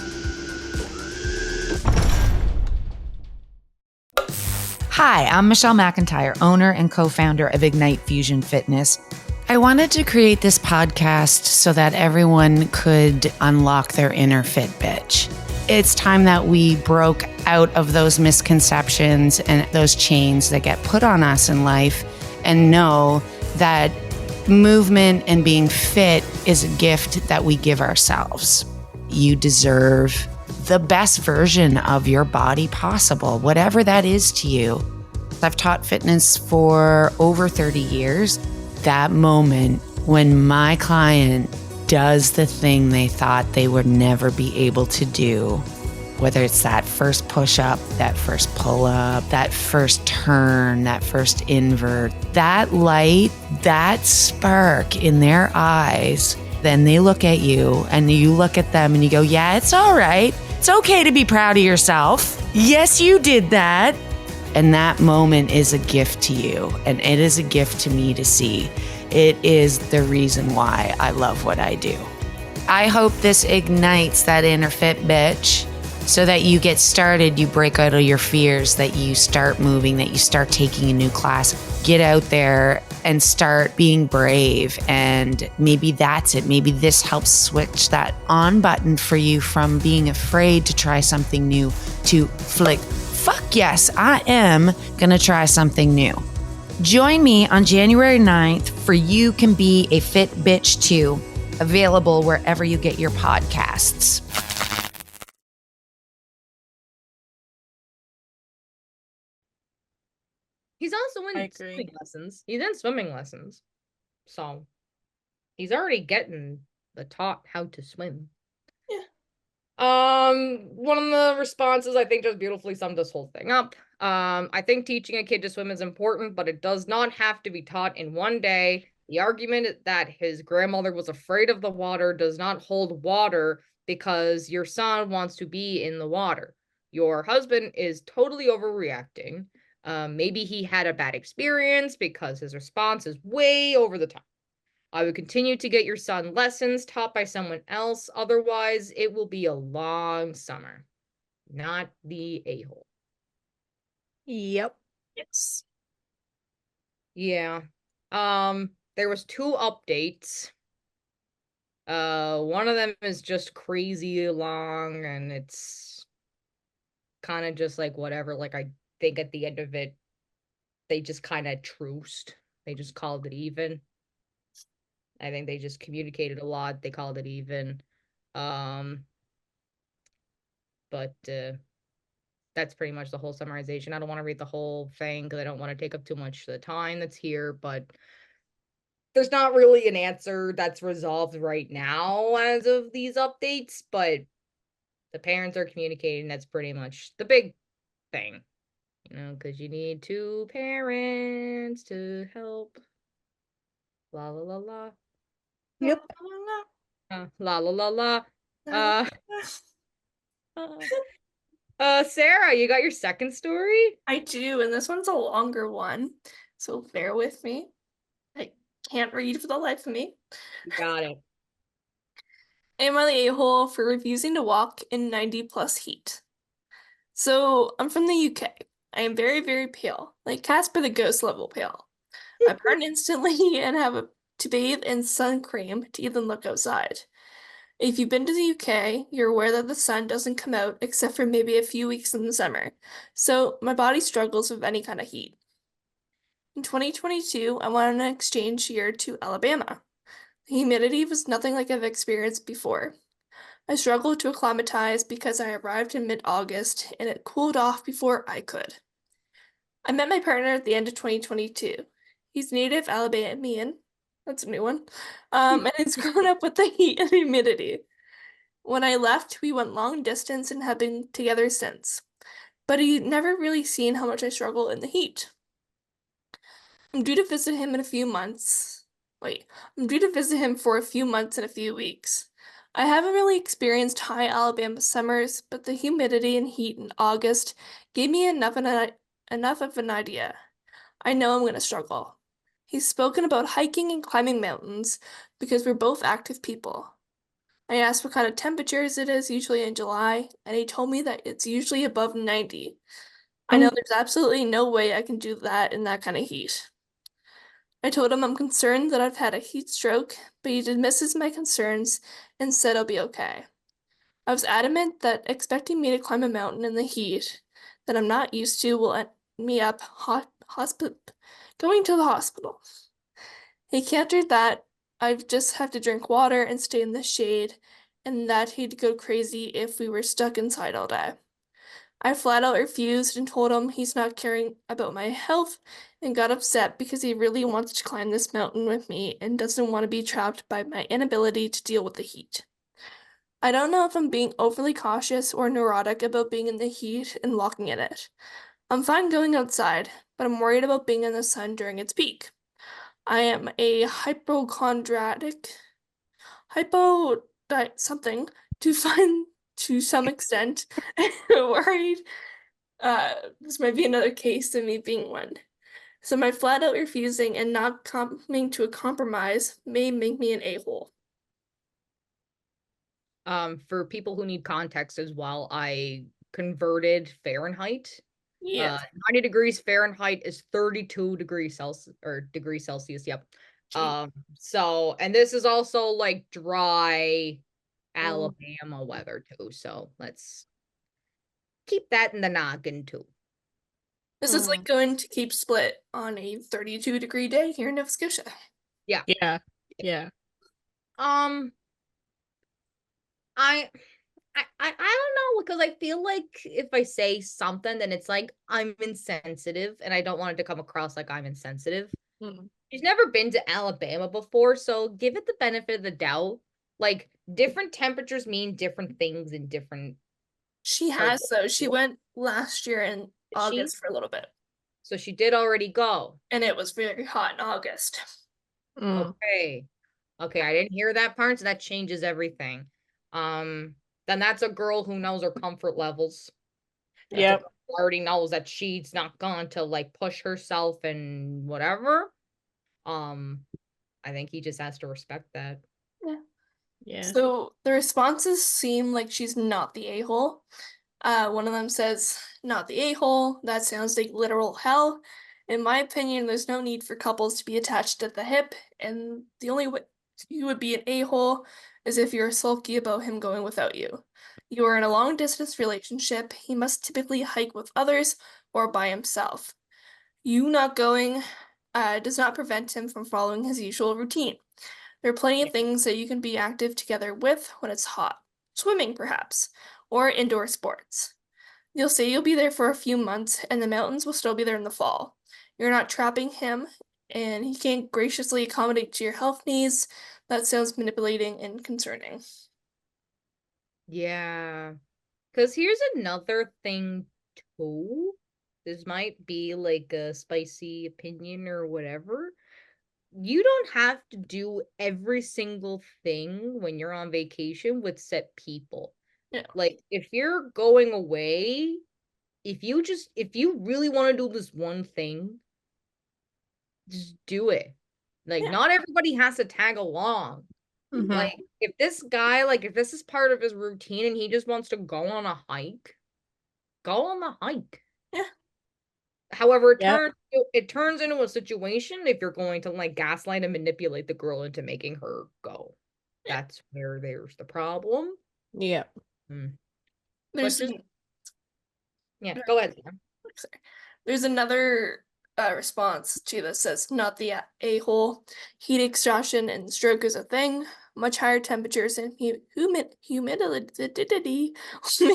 Speaker 18: Hi, I'm Michelle McIntyre, owner and co-founder of Ignite Fusion Fitness. I wanted to create this podcast so that everyone could unlock their inner fit bitch. It's time that we broke out of those misconceptions and those chains that get put on us in life and know that movement and being fit is a gift that we give ourselves. You deserve the best version of your body possible, whatever that is to you. I've taught fitness for over 30 years. That moment when my client does the thing they thought they would never be able to do, whether it's that first push-up, that first pull-up, that first turn, that first invert, that light, that spark in their eyes, then they look at you and you look at them and you go, yeah, it's all right. It's okay to be proud of yourself. Yes, you did that. And that moment is a gift to you. And it is a gift to me to see. It is the reason why I love what I do. I hope this ignites that inner fit bitch so that you get started, you break out of your fears, that you start moving, that you start taking a new class. Get out there and start being brave. And maybe that's it. Maybe this helps switch that on button for you from being afraid to try something new to flick, fuck yes, I am gonna try something new. Join me on January 9th for You Can Be a Fit Bitch Too, available wherever you get your podcasts.
Speaker 3: He's also in swimming lessons. He's in swimming lessons. So he's already getting the taught how to swim.
Speaker 2: Yeah.
Speaker 3: One of the responses I think just beautifully summed this whole thing up. I think teaching a kid to swim is important, but it does not have to be taught in one day. The argument that his grandmother was afraid of the water does not hold water because your son wants to be in the water. Your husband is totally overreacting. Maybe he had a bad experience because his response is way over the top. I would continue to get your son lessons taught by someone else. Otherwise, it will be a long summer. Not the a-hole.
Speaker 1: Yep.
Speaker 2: Yes.
Speaker 3: Yeah. There was 2 updates. One of them is just crazy long, and it's kind of just like whatever. Like, I think at the end of it, they just kind of truced. They just called it even. I think they just communicated a lot. They called it even. But that's pretty much the whole summarization. I don't want to read the whole thing because I don't want to take up too much of the time that's here, but there's not really an answer that's resolved right now as of these updates, but the parents are communicating. That's pretty much the big thing, because you need 2 parents to help. La la la la.
Speaker 1: Yep.
Speaker 3: La la la la. Sarah, you got your second story?
Speaker 2: I do, and this one's a longer one, so bear with me. I can't read for the life of me.
Speaker 3: Got it.
Speaker 2: Am I the a-hole for refusing to walk in 90+ heat? So, I'm from the UK. I am very, very pale, like Casper the Ghost level pale. I burn instantly and have to bathe in sun cream to even look outside. If you've been to the UK, you're aware that the sun doesn't come out except for maybe a few weeks in the summer, so my body struggles with any kind of heat. In 2022, I went on an exchange year to Alabama. The humidity was nothing like I've experienced before. I struggled to acclimatize because I arrived in mid-August and it cooled off before I could. I met my partner at the end of 2022. He's native Alabamian. That's a new one. And he's grown up with the heat and humidity. When I left, we went long distance and have been together since. But he never really seen how much I struggle in the heat. I'm due to visit him in a few months. I'm due to visit him for a few months in a few weeks. I haven't really experienced high Alabama summers, but the humidity and heat in August gave me enough of an idea. I know I'm going to struggle. He's spoken about hiking and climbing mountains because we're both active people. I asked what kind of temperatures it is usually in July, and he told me that it's usually above 90. I know there's absolutely no way I can do that in that kind of heat. I told him I'm concerned that I've had a heat stroke, but he dismisses my concerns and said I'll be okay. I was adamant that expecting me to climb a mountain in the heat that I'm not used to will end me up going to the hospital. He countered that I just have to drink water and stay in the shade, and that he'd go crazy if we were stuck inside all day. I flat out refused and told him he's not caring about my health and got upset because he really wants to climb this mountain with me and doesn't want to be trapped by my inability to deal with the heat. I don't know if I'm being overly cautious or neurotic about being in the heat and walking in it. I'm fine going outside, but I'm worried about being in the sun during its peak. I am a something to some extent worried. This might be another case of me being one. So my flat out refusing and not coming to a compromise may make me an a-hole.
Speaker 3: For people who need context as well, I converted Fahrenheit.
Speaker 2: Yeah.
Speaker 3: 90 degrees Fahrenheit is 32 degrees Celsius. Yep. So, and this is also like dry Alabama weather too. So let's keep that in the noggin too.
Speaker 2: This is like going to keep split on a 32-degree day here in Nova Scotia.
Speaker 3: Yeah.
Speaker 1: Yeah. Yeah.
Speaker 3: I don't know, because I feel like if I say something, then it's like I'm insensitive, and I don't want it to come across like I'm insensitive. She's never been to Alabama before, so give it the benefit of the doubt. Like, different temperatures mean different things in different.
Speaker 2: She has, though. She went last year in August for a little bit.
Speaker 3: So she did already go.
Speaker 2: And it was very hot in August.
Speaker 3: Okay. Okay, I didn't hear that part, so that changes everything. Then that's a girl who knows her comfort levels. That's a
Speaker 1: Yep.
Speaker 3: girl who already knows that she's not going to like push herself and whatever. I think he just has to respect that.
Speaker 2: Yeah.
Speaker 1: Yeah.
Speaker 2: So the responses seem like she's not the a-hole. One of them says, not the a-hole. That sounds like literal hell. In my opinion, there's no need for couples to be attached at the hip, and the only way you would be an a-hole is if you're sulky about him going without you. You are in a long distance relationship. He must typically hike with others or by himself. You not going does not prevent him from following his usual routine. There are plenty of things that you can be active together with when it's hot. Swimming, perhaps, or indoor sports. You'll say you'll be there for a few months, and the mountains will still be there in the fall. You're not trapping him, and he can't graciously accommodate to your health needs. That sounds manipulating and concerning.
Speaker 3: Yeah. Because here's another thing, too. This might be like a spicy opinion or whatever. You don't have to do every single thing when you're on vacation with set people.
Speaker 2: Yeah.
Speaker 3: Like, if you're going away, if you really want to do this one thing, just do it. Like, not everybody has to tag along. Like, if this guy, like, if this is part of his routine and he just wants to go on a hike, go on the hike.
Speaker 2: Yeah.
Speaker 3: However,
Speaker 1: Yep.
Speaker 3: it turns into a situation if you're going to like gaslight and manipulate the girl into making her go. That's where there's the problem.
Speaker 1: Yep.
Speaker 2: There's
Speaker 3: just yeah, go ahead, Sam.
Speaker 2: sorry. There's another response to this says, not the a-hole. Heat exhaustion and stroke is a thing. Much higher temperatures and humidity will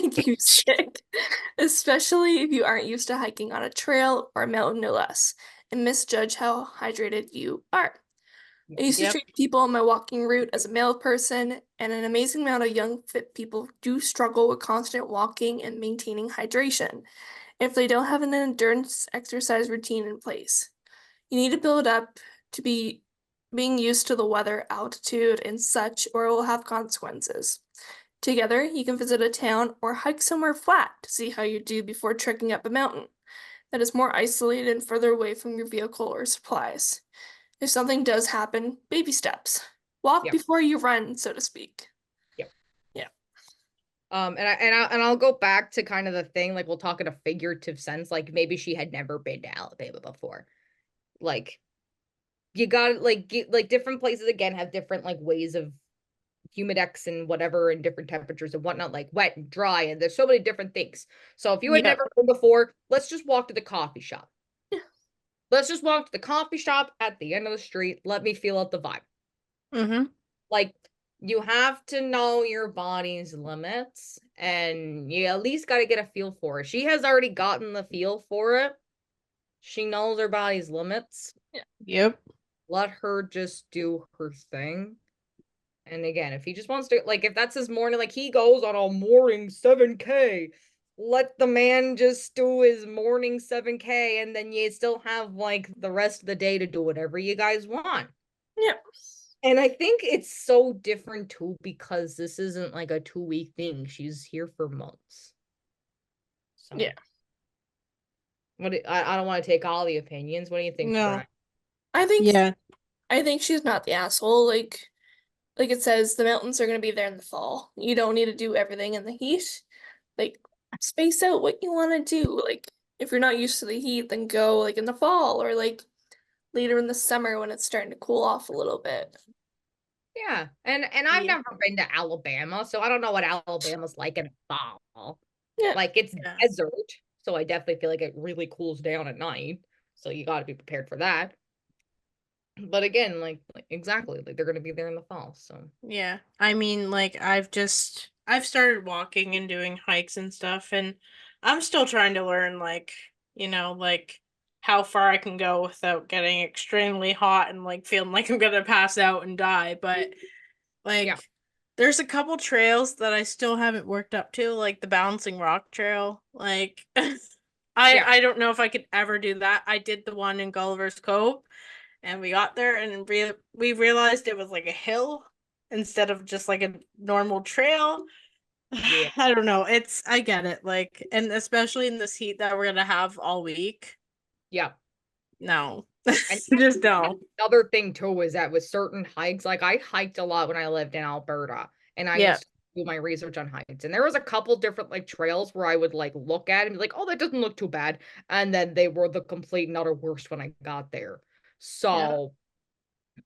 Speaker 2: make you sick, especially if you aren't used to hiking on a trail or a mountain, no less, and misjudge how hydrated you are. I used to treat people on my walking route as a male person, and an amazing amount of young, fit people do struggle with constant walking and maintaining hydration if they don't have an endurance exercise routine in place. You need to build up to being used to the weather, altitude, and such, or it will have consequences. Together, you can visit a town or hike somewhere flat to see how you do before trekking up a mountain that is more isolated and further away from your vehicle or supplies. If something does happen, baby steps. Walk before you run, so to speak. Yeah.
Speaker 3: And I'll go back to kind of the thing, like we'll talk in a figurative sense, like maybe she had never been to Alabama before. Like you got like different places again have different like ways of humidex and whatever and different temperatures and whatnot, like wet and dry, and there's so many different things. So if you had never been before, let's just walk to the coffee shop. Let's just walk to the coffee shop at the end of the street. Let me feel out the vibe. Like, you have to know your body's limits, and you at least got to get a feel for it. She has already gotten the feel for it. She knows her body's limits.
Speaker 1: Yep.
Speaker 3: Let her just do her thing. And again, if he just wants to, like, if that's his morning, like, he goes on a morning 7K, let the man just do his morning 7K, and then you still have, like, the rest of the day to do whatever you guys want.
Speaker 2: Yeah.
Speaker 3: And I think it's so different, too, because this isn't, like, a 2-week thing. She's here for months. So.
Speaker 2: Yeah.
Speaker 3: I don't want to take all the opinions. What do you think, Brian?
Speaker 2: I think she's not the asshole. Like it says, the mountains are going to be there in the fall. You don't need to do everything in the heat. Like, space out what you want to do. Like, if you're not used to the heat, then go like in the fall or like later in the summer when it's starting to cool off a little bit.
Speaker 3: Yeah, and I've never been to Alabama, so I don't know what Alabama's like in the fall.
Speaker 2: Yeah.
Speaker 3: Like, it's desert, so I definitely feel like it really cools down at night. So you got to be prepared for that. But again, like exactly, like they're going to be there in the fall, so.
Speaker 1: Yeah. I mean, like I've started walking and doing hikes and stuff, and I'm still trying to learn like, like how far I can go without getting extremely hot and like feeling like I'm going to pass out and die, but like there's a couple trails that I still haven't worked up to, like the Bouncing Rock Trail. Like I don't know if I could ever do that. I did the one in Gulliver's Cove. And we got there and we realized it was like a hill instead of just like a normal trail.
Speaker 3: Yeah.
Speaker 1: I don't know. I get it. Like, and especially in this heat that we're gonna have all week.
Speaker 3: Yeah.
Speaker 1: No.
Speaker 3: And
Speaker 1: Just no.
Speaker 3: Another thing too is that with certain hikes, like I hiked a lot when I lived in Alberta, and I
Speaker 1: Yeah.
Speaker 3: used to do my research on hikes. And there was a couple different like trails where I would like look at and be like, oh, that doesn't look too bad. And then they were the complete and utter worst when I got there. So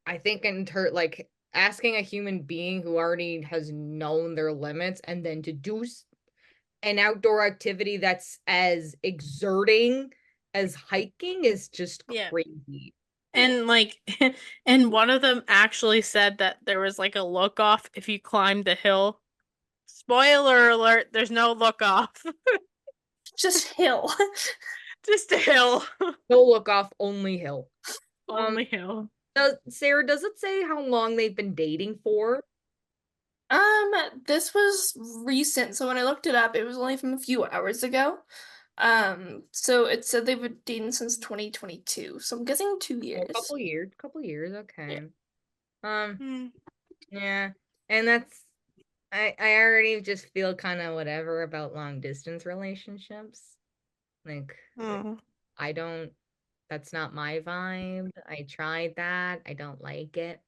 Speaker 3: I think like asking a human being who already has known their limits and then to do an outdoor activity that's as exerting as hiking is just
Speaker 1: Yeah.
Speaker 3: crazy.
Speaker 1: And like and one of them actually said that there was like a look off if you climbed the hill. Spoiler alert, there's no look off.
Speaker 2: Just hill.
Speaker 1: Just a hill.
Speaker 3: No look off, only hill.
Speaker 1: Only hill.
Speaker 3: Sarah, does it say how long they've been dating for?
Speaker 2: This was recent, so when I looked it up, it was only from a few hours ago. So it said they've been dating since 2022, so I'm guessing 2 years.
Speaker 3: A couple years, okay.
Speaker 1: Hmm.
Speaker 3: Yeah, and that's I already just feel kind of whatever about long distance relationships. Like
Speaker 1: Oh.
Speaker 3: I don't that's not my vibe. I tried that. I don't like it.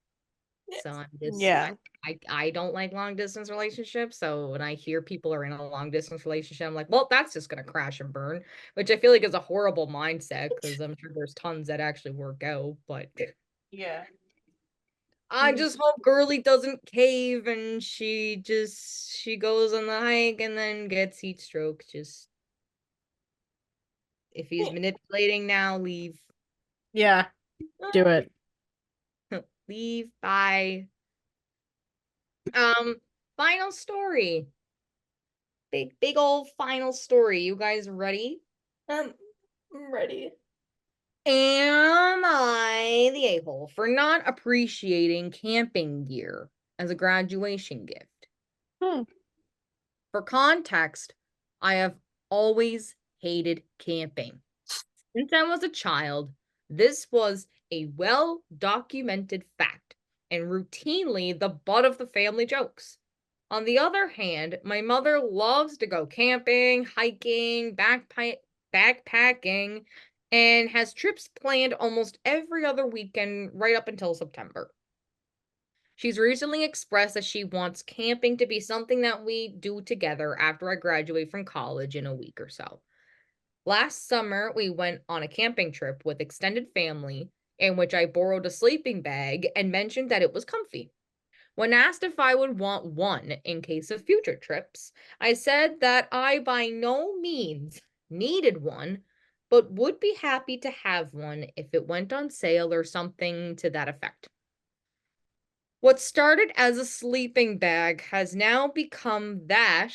Speaker 3: So I'm just
Speaker 1: Yeah.
Speaker 3: I don't like long distance relationships. So when I hear people are in a long distance relationship, I'm like, well, that's just gonna crash and burn, which I feel like is a horrible mindset because I'm sure there's tons that actually work out, but
Speaker 1: Yeah.
Speaker 3: I just hope Girly doesn't cave and she goes on the hike and then gets heat stroke. Just if he's manipulating now, leave.
Speaker 1: Yeah. Do it.
Speaker 3: Leave. Bye. Final story. Big old final story. You guys ready?
Speaker 2: I'm ready.
Speaker 3: Am I the a-hole for not appreciating camping gear as a graduation gift? For context, I have always hated camping. Since I was a child, this was a well-documented fact and routinely the butt of the family jokes. On the other hand, my mother loves to go camping, hiking, backpacking, and has trips planned almost every other weekend right up until September. She's recently expressed that she wants camping to be something that we do together after I graduate from college in a week or so. Last summer, we went on a camping trip with extended family, in which I borrowed a sleeping bag and mentioned that it was comfy. When asked if I would want one in case of future trips, I said that I by no means needed one, but would be happy to have one if it went on sale or something to that effect. What started as a sleeping bag has now become that,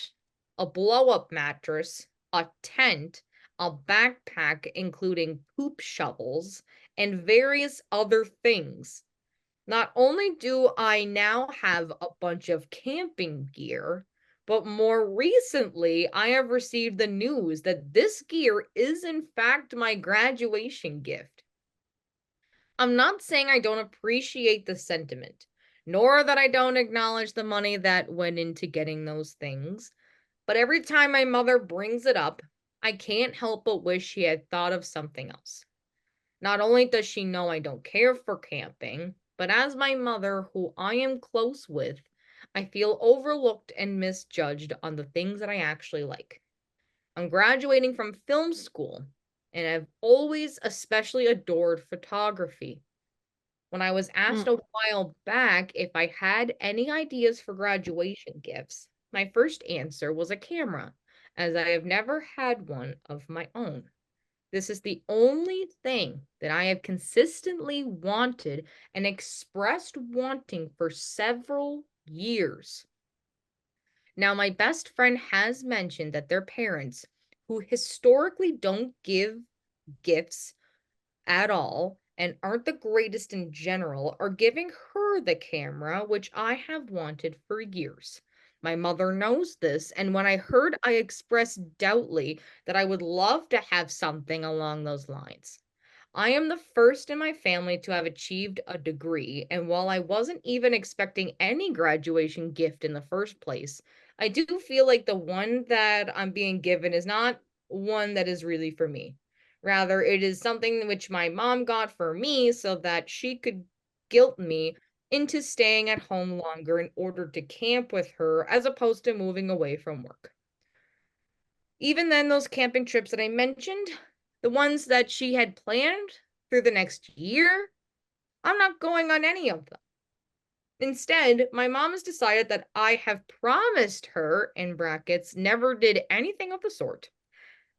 Speaker 3: a blow-up mattress, a tent, a backpack including poop shovels, and various other things. Not only do I now have a bunch of camping gear, but more recently I have received the news that this gear is in fact my graduation gift. I'm not saying I don't appreciate the sentiment, nor that I don't acknowledge the money that went into getting those things, but every time my mother brings it up, I can't help but wish she had thought of something else. Not only does she know I don't care for camping, but as my mother, who I am close with, I feel overlooked and misjudged on the things that I actually like. I'm graduating from film school, and I've always especially adored photography. When I was asked a while back if I had any ideas for graduation gifts, my first answer was a camera, as I have never had one of my own. This is the only thing that I have consistently wanted and expressed wanting for several years. Now, my best friend has mentioned that their parents, who historically don't give gifts at all and aren't the greatest in general, are giving her the camera, which I have wanted for years. My mother knows this, and when I heard, I expressed doubtly that I would love to have something along those lines. I am the first in my family to have achieved a degree, and while I wasn't even expecting any graduation gift in the first place, I do feel like the one that I'm being given is not one that is really for me. Rather, it is something which my mom got for me so that she could guilt me into staying at home longer in order to camp with her as opposed to moving away from work. Even then, those camping trips that I mentioned, the ones that she had planned through the next year, I'm not going on any of them. Instead, my mom has decided that I have promised her, in brackets, never did anything of the sort,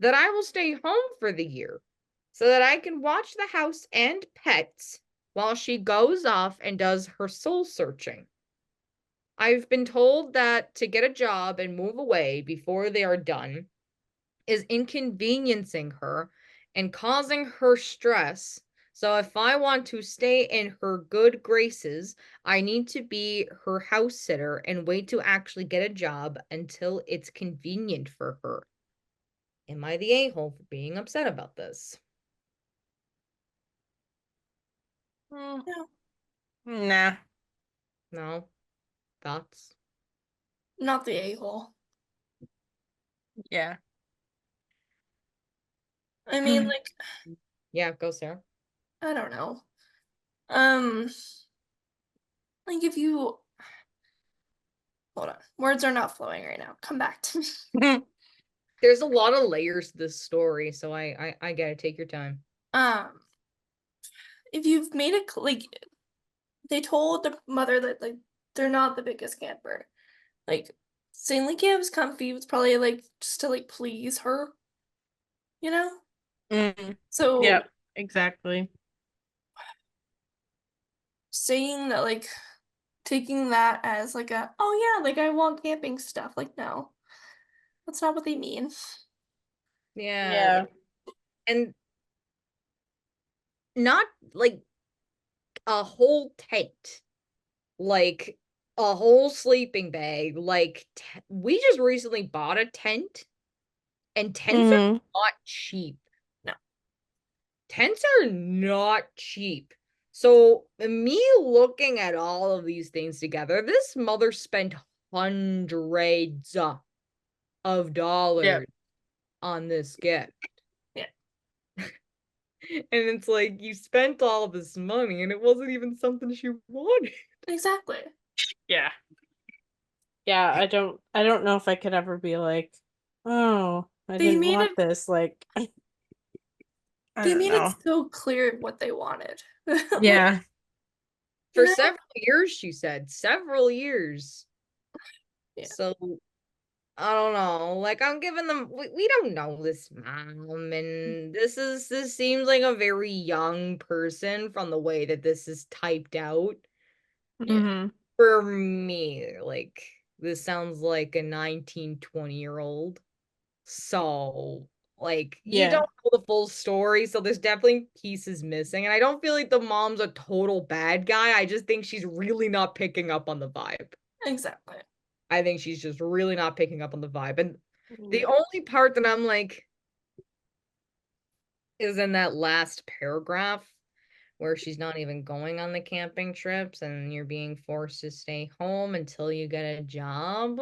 Speaker 3: that I will stay home for the year so that I can watch the house and pets while she goes off and does her soul searching. I've been told that to get a job and move away before they are done is inconveniencing her and causing her stress. So if I want to stay in her good graces, I need to be her house sitter and wait to actually get a job until it's convenient for her. Am I the a-hole for being upset about this?
Speaker 1: Nah.
Speaker 3: No? Thoughts?
Speaker 2: Not the a-hole.
Speaker 1: Yeah.
Speaker 2: I mean, like,
Speaker 3: Yeah, go, Sarah.
Speaker 2: I don't know. Like if you hold on, words are not flowing right now. Come back to me.
Speaker 3: There's a lot of layers to this story, so I gotta take your time.
Speaker 2: If you've made it like they told the mother that like they're not the biggest camper. Like saying like yeah, it was comfy, it was probably like just to like please her. You know? So
Speaker 1: yeah, exactly.
Speaker 2: saying that like taking that as like a oh yeah, like I want camping stuff. Like no. That's not what they mean.
Speaker 3: Yeah. And not like a whole tent, like a whole sleeping bag. Like we just recently bought a tent, and tents are not cheap.
Speaker 2: No,
Speaker 3: tents are not cheap. So me looking at all of these things together, this mother spent hundreds of dollars on this gift.
Speaker 2: Yeah.
Speaker 3: And it's like you spent all this money and it wasn't even something she wanted.
Speaker 2: Exactly.
Speaker 1: Yeah. Yeah, I don't know if I could ever be like, oh, I
Speaker 2: They
Speaker 1: didn't
Speaker 2: made
Speaker 1: want
Speaker 2: it-
Speaker 1: this. Like I
Speaker 2: They
Speaker 1: don't
Speaker 2: made
Speaker 1: know.
Speaker 2: it so clear what they wanted.
Speaker 1: Yeah.
Speaker 3: For several years, she said. Several years.
Speaker 2: Yeah.
Speaker 3: So I don't know. Like I'm giving them we don't know this mom, and this seems like a very young person from the way that this is typed out. For me, like this sounds like a 19, 20-year-old. So like you
Speaker 1: Yeah.
Speaker 3: don't know the full story, so there's definitely pieces missing. And I don't feel like the mom's a total bad guy. I just think she's really not picking up on the vibe.
Speaker 2: Exactly.
Speaker 3: I think she's just really not picking up on the vibe. And the only part that I'm like is in that last paragraph where she's not even going on the camping trips and you're being forced to stay home until you get a job.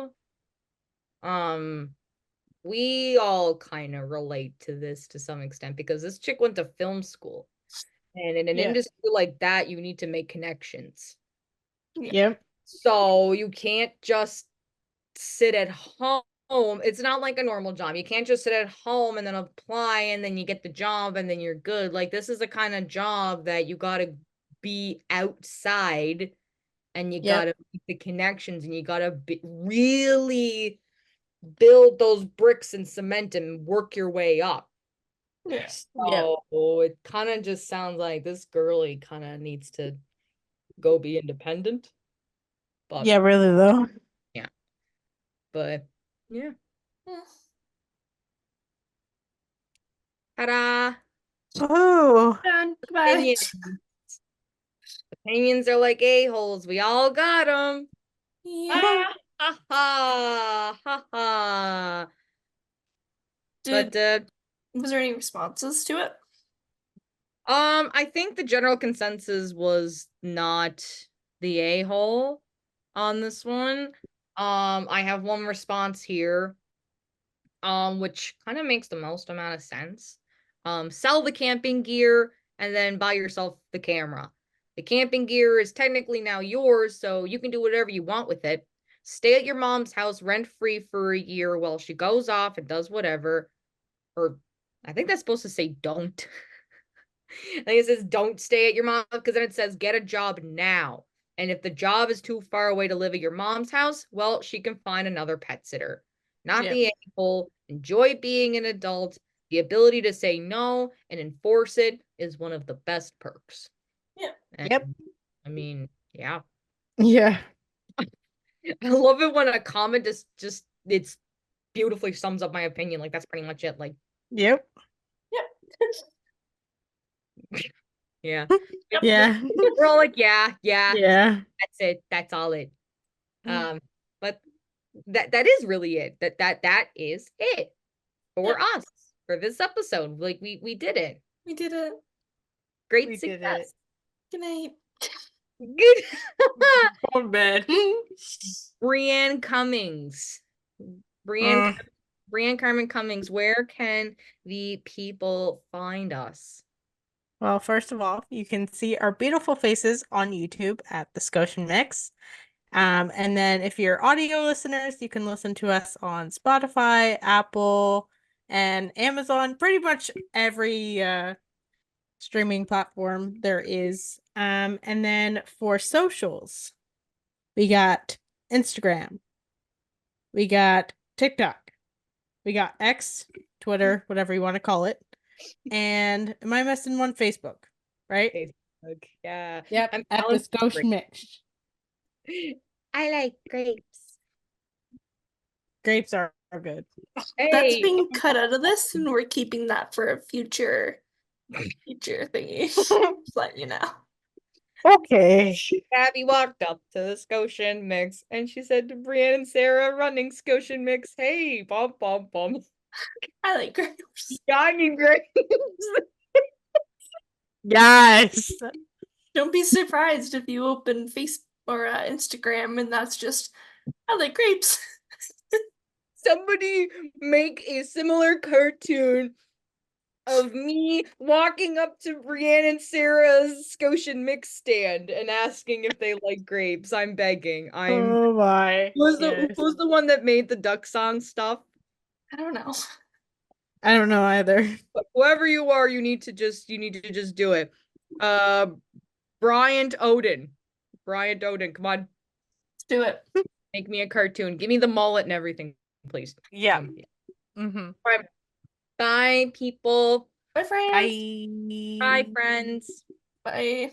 Speaker 3: We all kind of relate to this to some extent because this chick went to film school. And in an industry like that, you need to make connections.
Speaker 1: Yep.
Speaker 3: So you can't just sit at home. It's not like a normal job. You can't just sit at home and then apply and then you get the job and then you're good. Like this is the kind of job that you got to be outside and you got to make the connections and you got to really build those bricks and cement and work your way up.
Speaker 2: Yes.
Speaker 3: So it kind of just sounds like this girly kind of needs to go be independent. But
Speaker 1: Yeah, really though.
Speaker 3: yeah. But yeah. Ta-da!
Speaker 1: Oh.
Speaker 2: Done. Goodbye.
Speaker 3: Opinions. Opinions are like a-holes. We all got them.
Speaker 2: Yeah.
Speaker 3: Ha ha ha ha.
Speaker 2: Was
Speaker 3: But
Speaker 2: there any responses to it?
Speaker 3: I think the general consensus was not the a-hole on this one. I have one response here, which kind of makes the most amount of sense. Sell the camping gear and then buy yourself the camera. The camping gear is technically now yours, so you can do whatever you want with it. Stay at your mom's house rent-free for a year while she goes off and does whatever. Or I think that's supposed to say don't. I think it says don't stay at your mom, because then it says get a job now. And if the job is too far away to live at your mom's house, well, she can find another pet sitter. Not the a-hole. Enjoy being an adult. The ability to say no and enforce it is one of the best perks.
Speaker 2: Yep.
Speaker 3: I mean, yeah.
Speaker 1: Yeah.
Speaker 3: I love it when a comment just it's beautifully sums up my opinion. Like that's pretty much it. Like,
Speaker 1: Yep.
Speaker 3: yeah.
Speaker 1: Yeah.
Speaker 3: We're all like, yeah.
Speaker 1: Yeah.
Speaker 3: That's it. That's all it. But that is really it. That is it for us for this episode. Like we did it.
Speaker 2: We did it.
Speaker 3: Great
Speaker 1: We did
Speaker 3: success.
Speaker 1: it.
Speaker 2: Good night.
Speaker 3: Good.
Speaker 1: Go to bed.
Speaker 3: Brienne Cummings. Brienne Carmen Cummings, where can the people find us?
Speaker 1: Well, first of all, you can see our beautiful faces on YouTube at the Scotian Mix. And then if you're audio listeners, you can listen to us on Spotify, Apple, and Amazon, pretty much every streaming platform there is. And then for socials, we got Instagram, we got TikTok, we got X, Twitter, whatever you want to call it. And am I missing one? Facebook, right?
Speaker 3: Facebook, yeah.
Speaker 1: Yep,
Speaker 3: I'm
Speaker 1: at the Scotian
Speaker 3: great.
Speaker 1: Mix.
Speaker 3: I like grapes.
Speaker 1: Grapes are good.
Speaker 2: That's being cut out of this, and we're keeping that for a future thingy. Just let you know.
Speaker 1: Okay.
Speaker 3: Abby walked up to the Scotian Mix and she said to Brienne and Sarah running Scotian Mix, hey, bum bum bum.
Speaker 2: I like grapes.
Speaker 3: I need grapes.
Speaker 1: Yes.
Speaker 2: Don't be surprised if you open Facebook or Instagram and that's just, I like grapes.
Speaker 3: Somebody make a similar cartoon of me walking up to Brienne and Sarah's Scotian Mix stand and asking if they like grapes. I'm begging.
Speaker 1: Oh my.
Speaker 3: Who's the one that made the duck song stuff?
Speaker 2: I don't know.
Speaker 1: I don't know either.
Speaker 3: But whoever you are, you need to just do it. Bryant Odin, come on.
Speaker 2: Let's do it.
Speaker 3: Make me a cartoon. Give me the mullet and everything, please.
Speaker 1: Yeah.
Speaker 3: All right. Bye, people.
Speaker 2: Bye, friends.
Speaker 1: Bye.
Speaker 3: Bye, friends.
Speaker 2: Bye.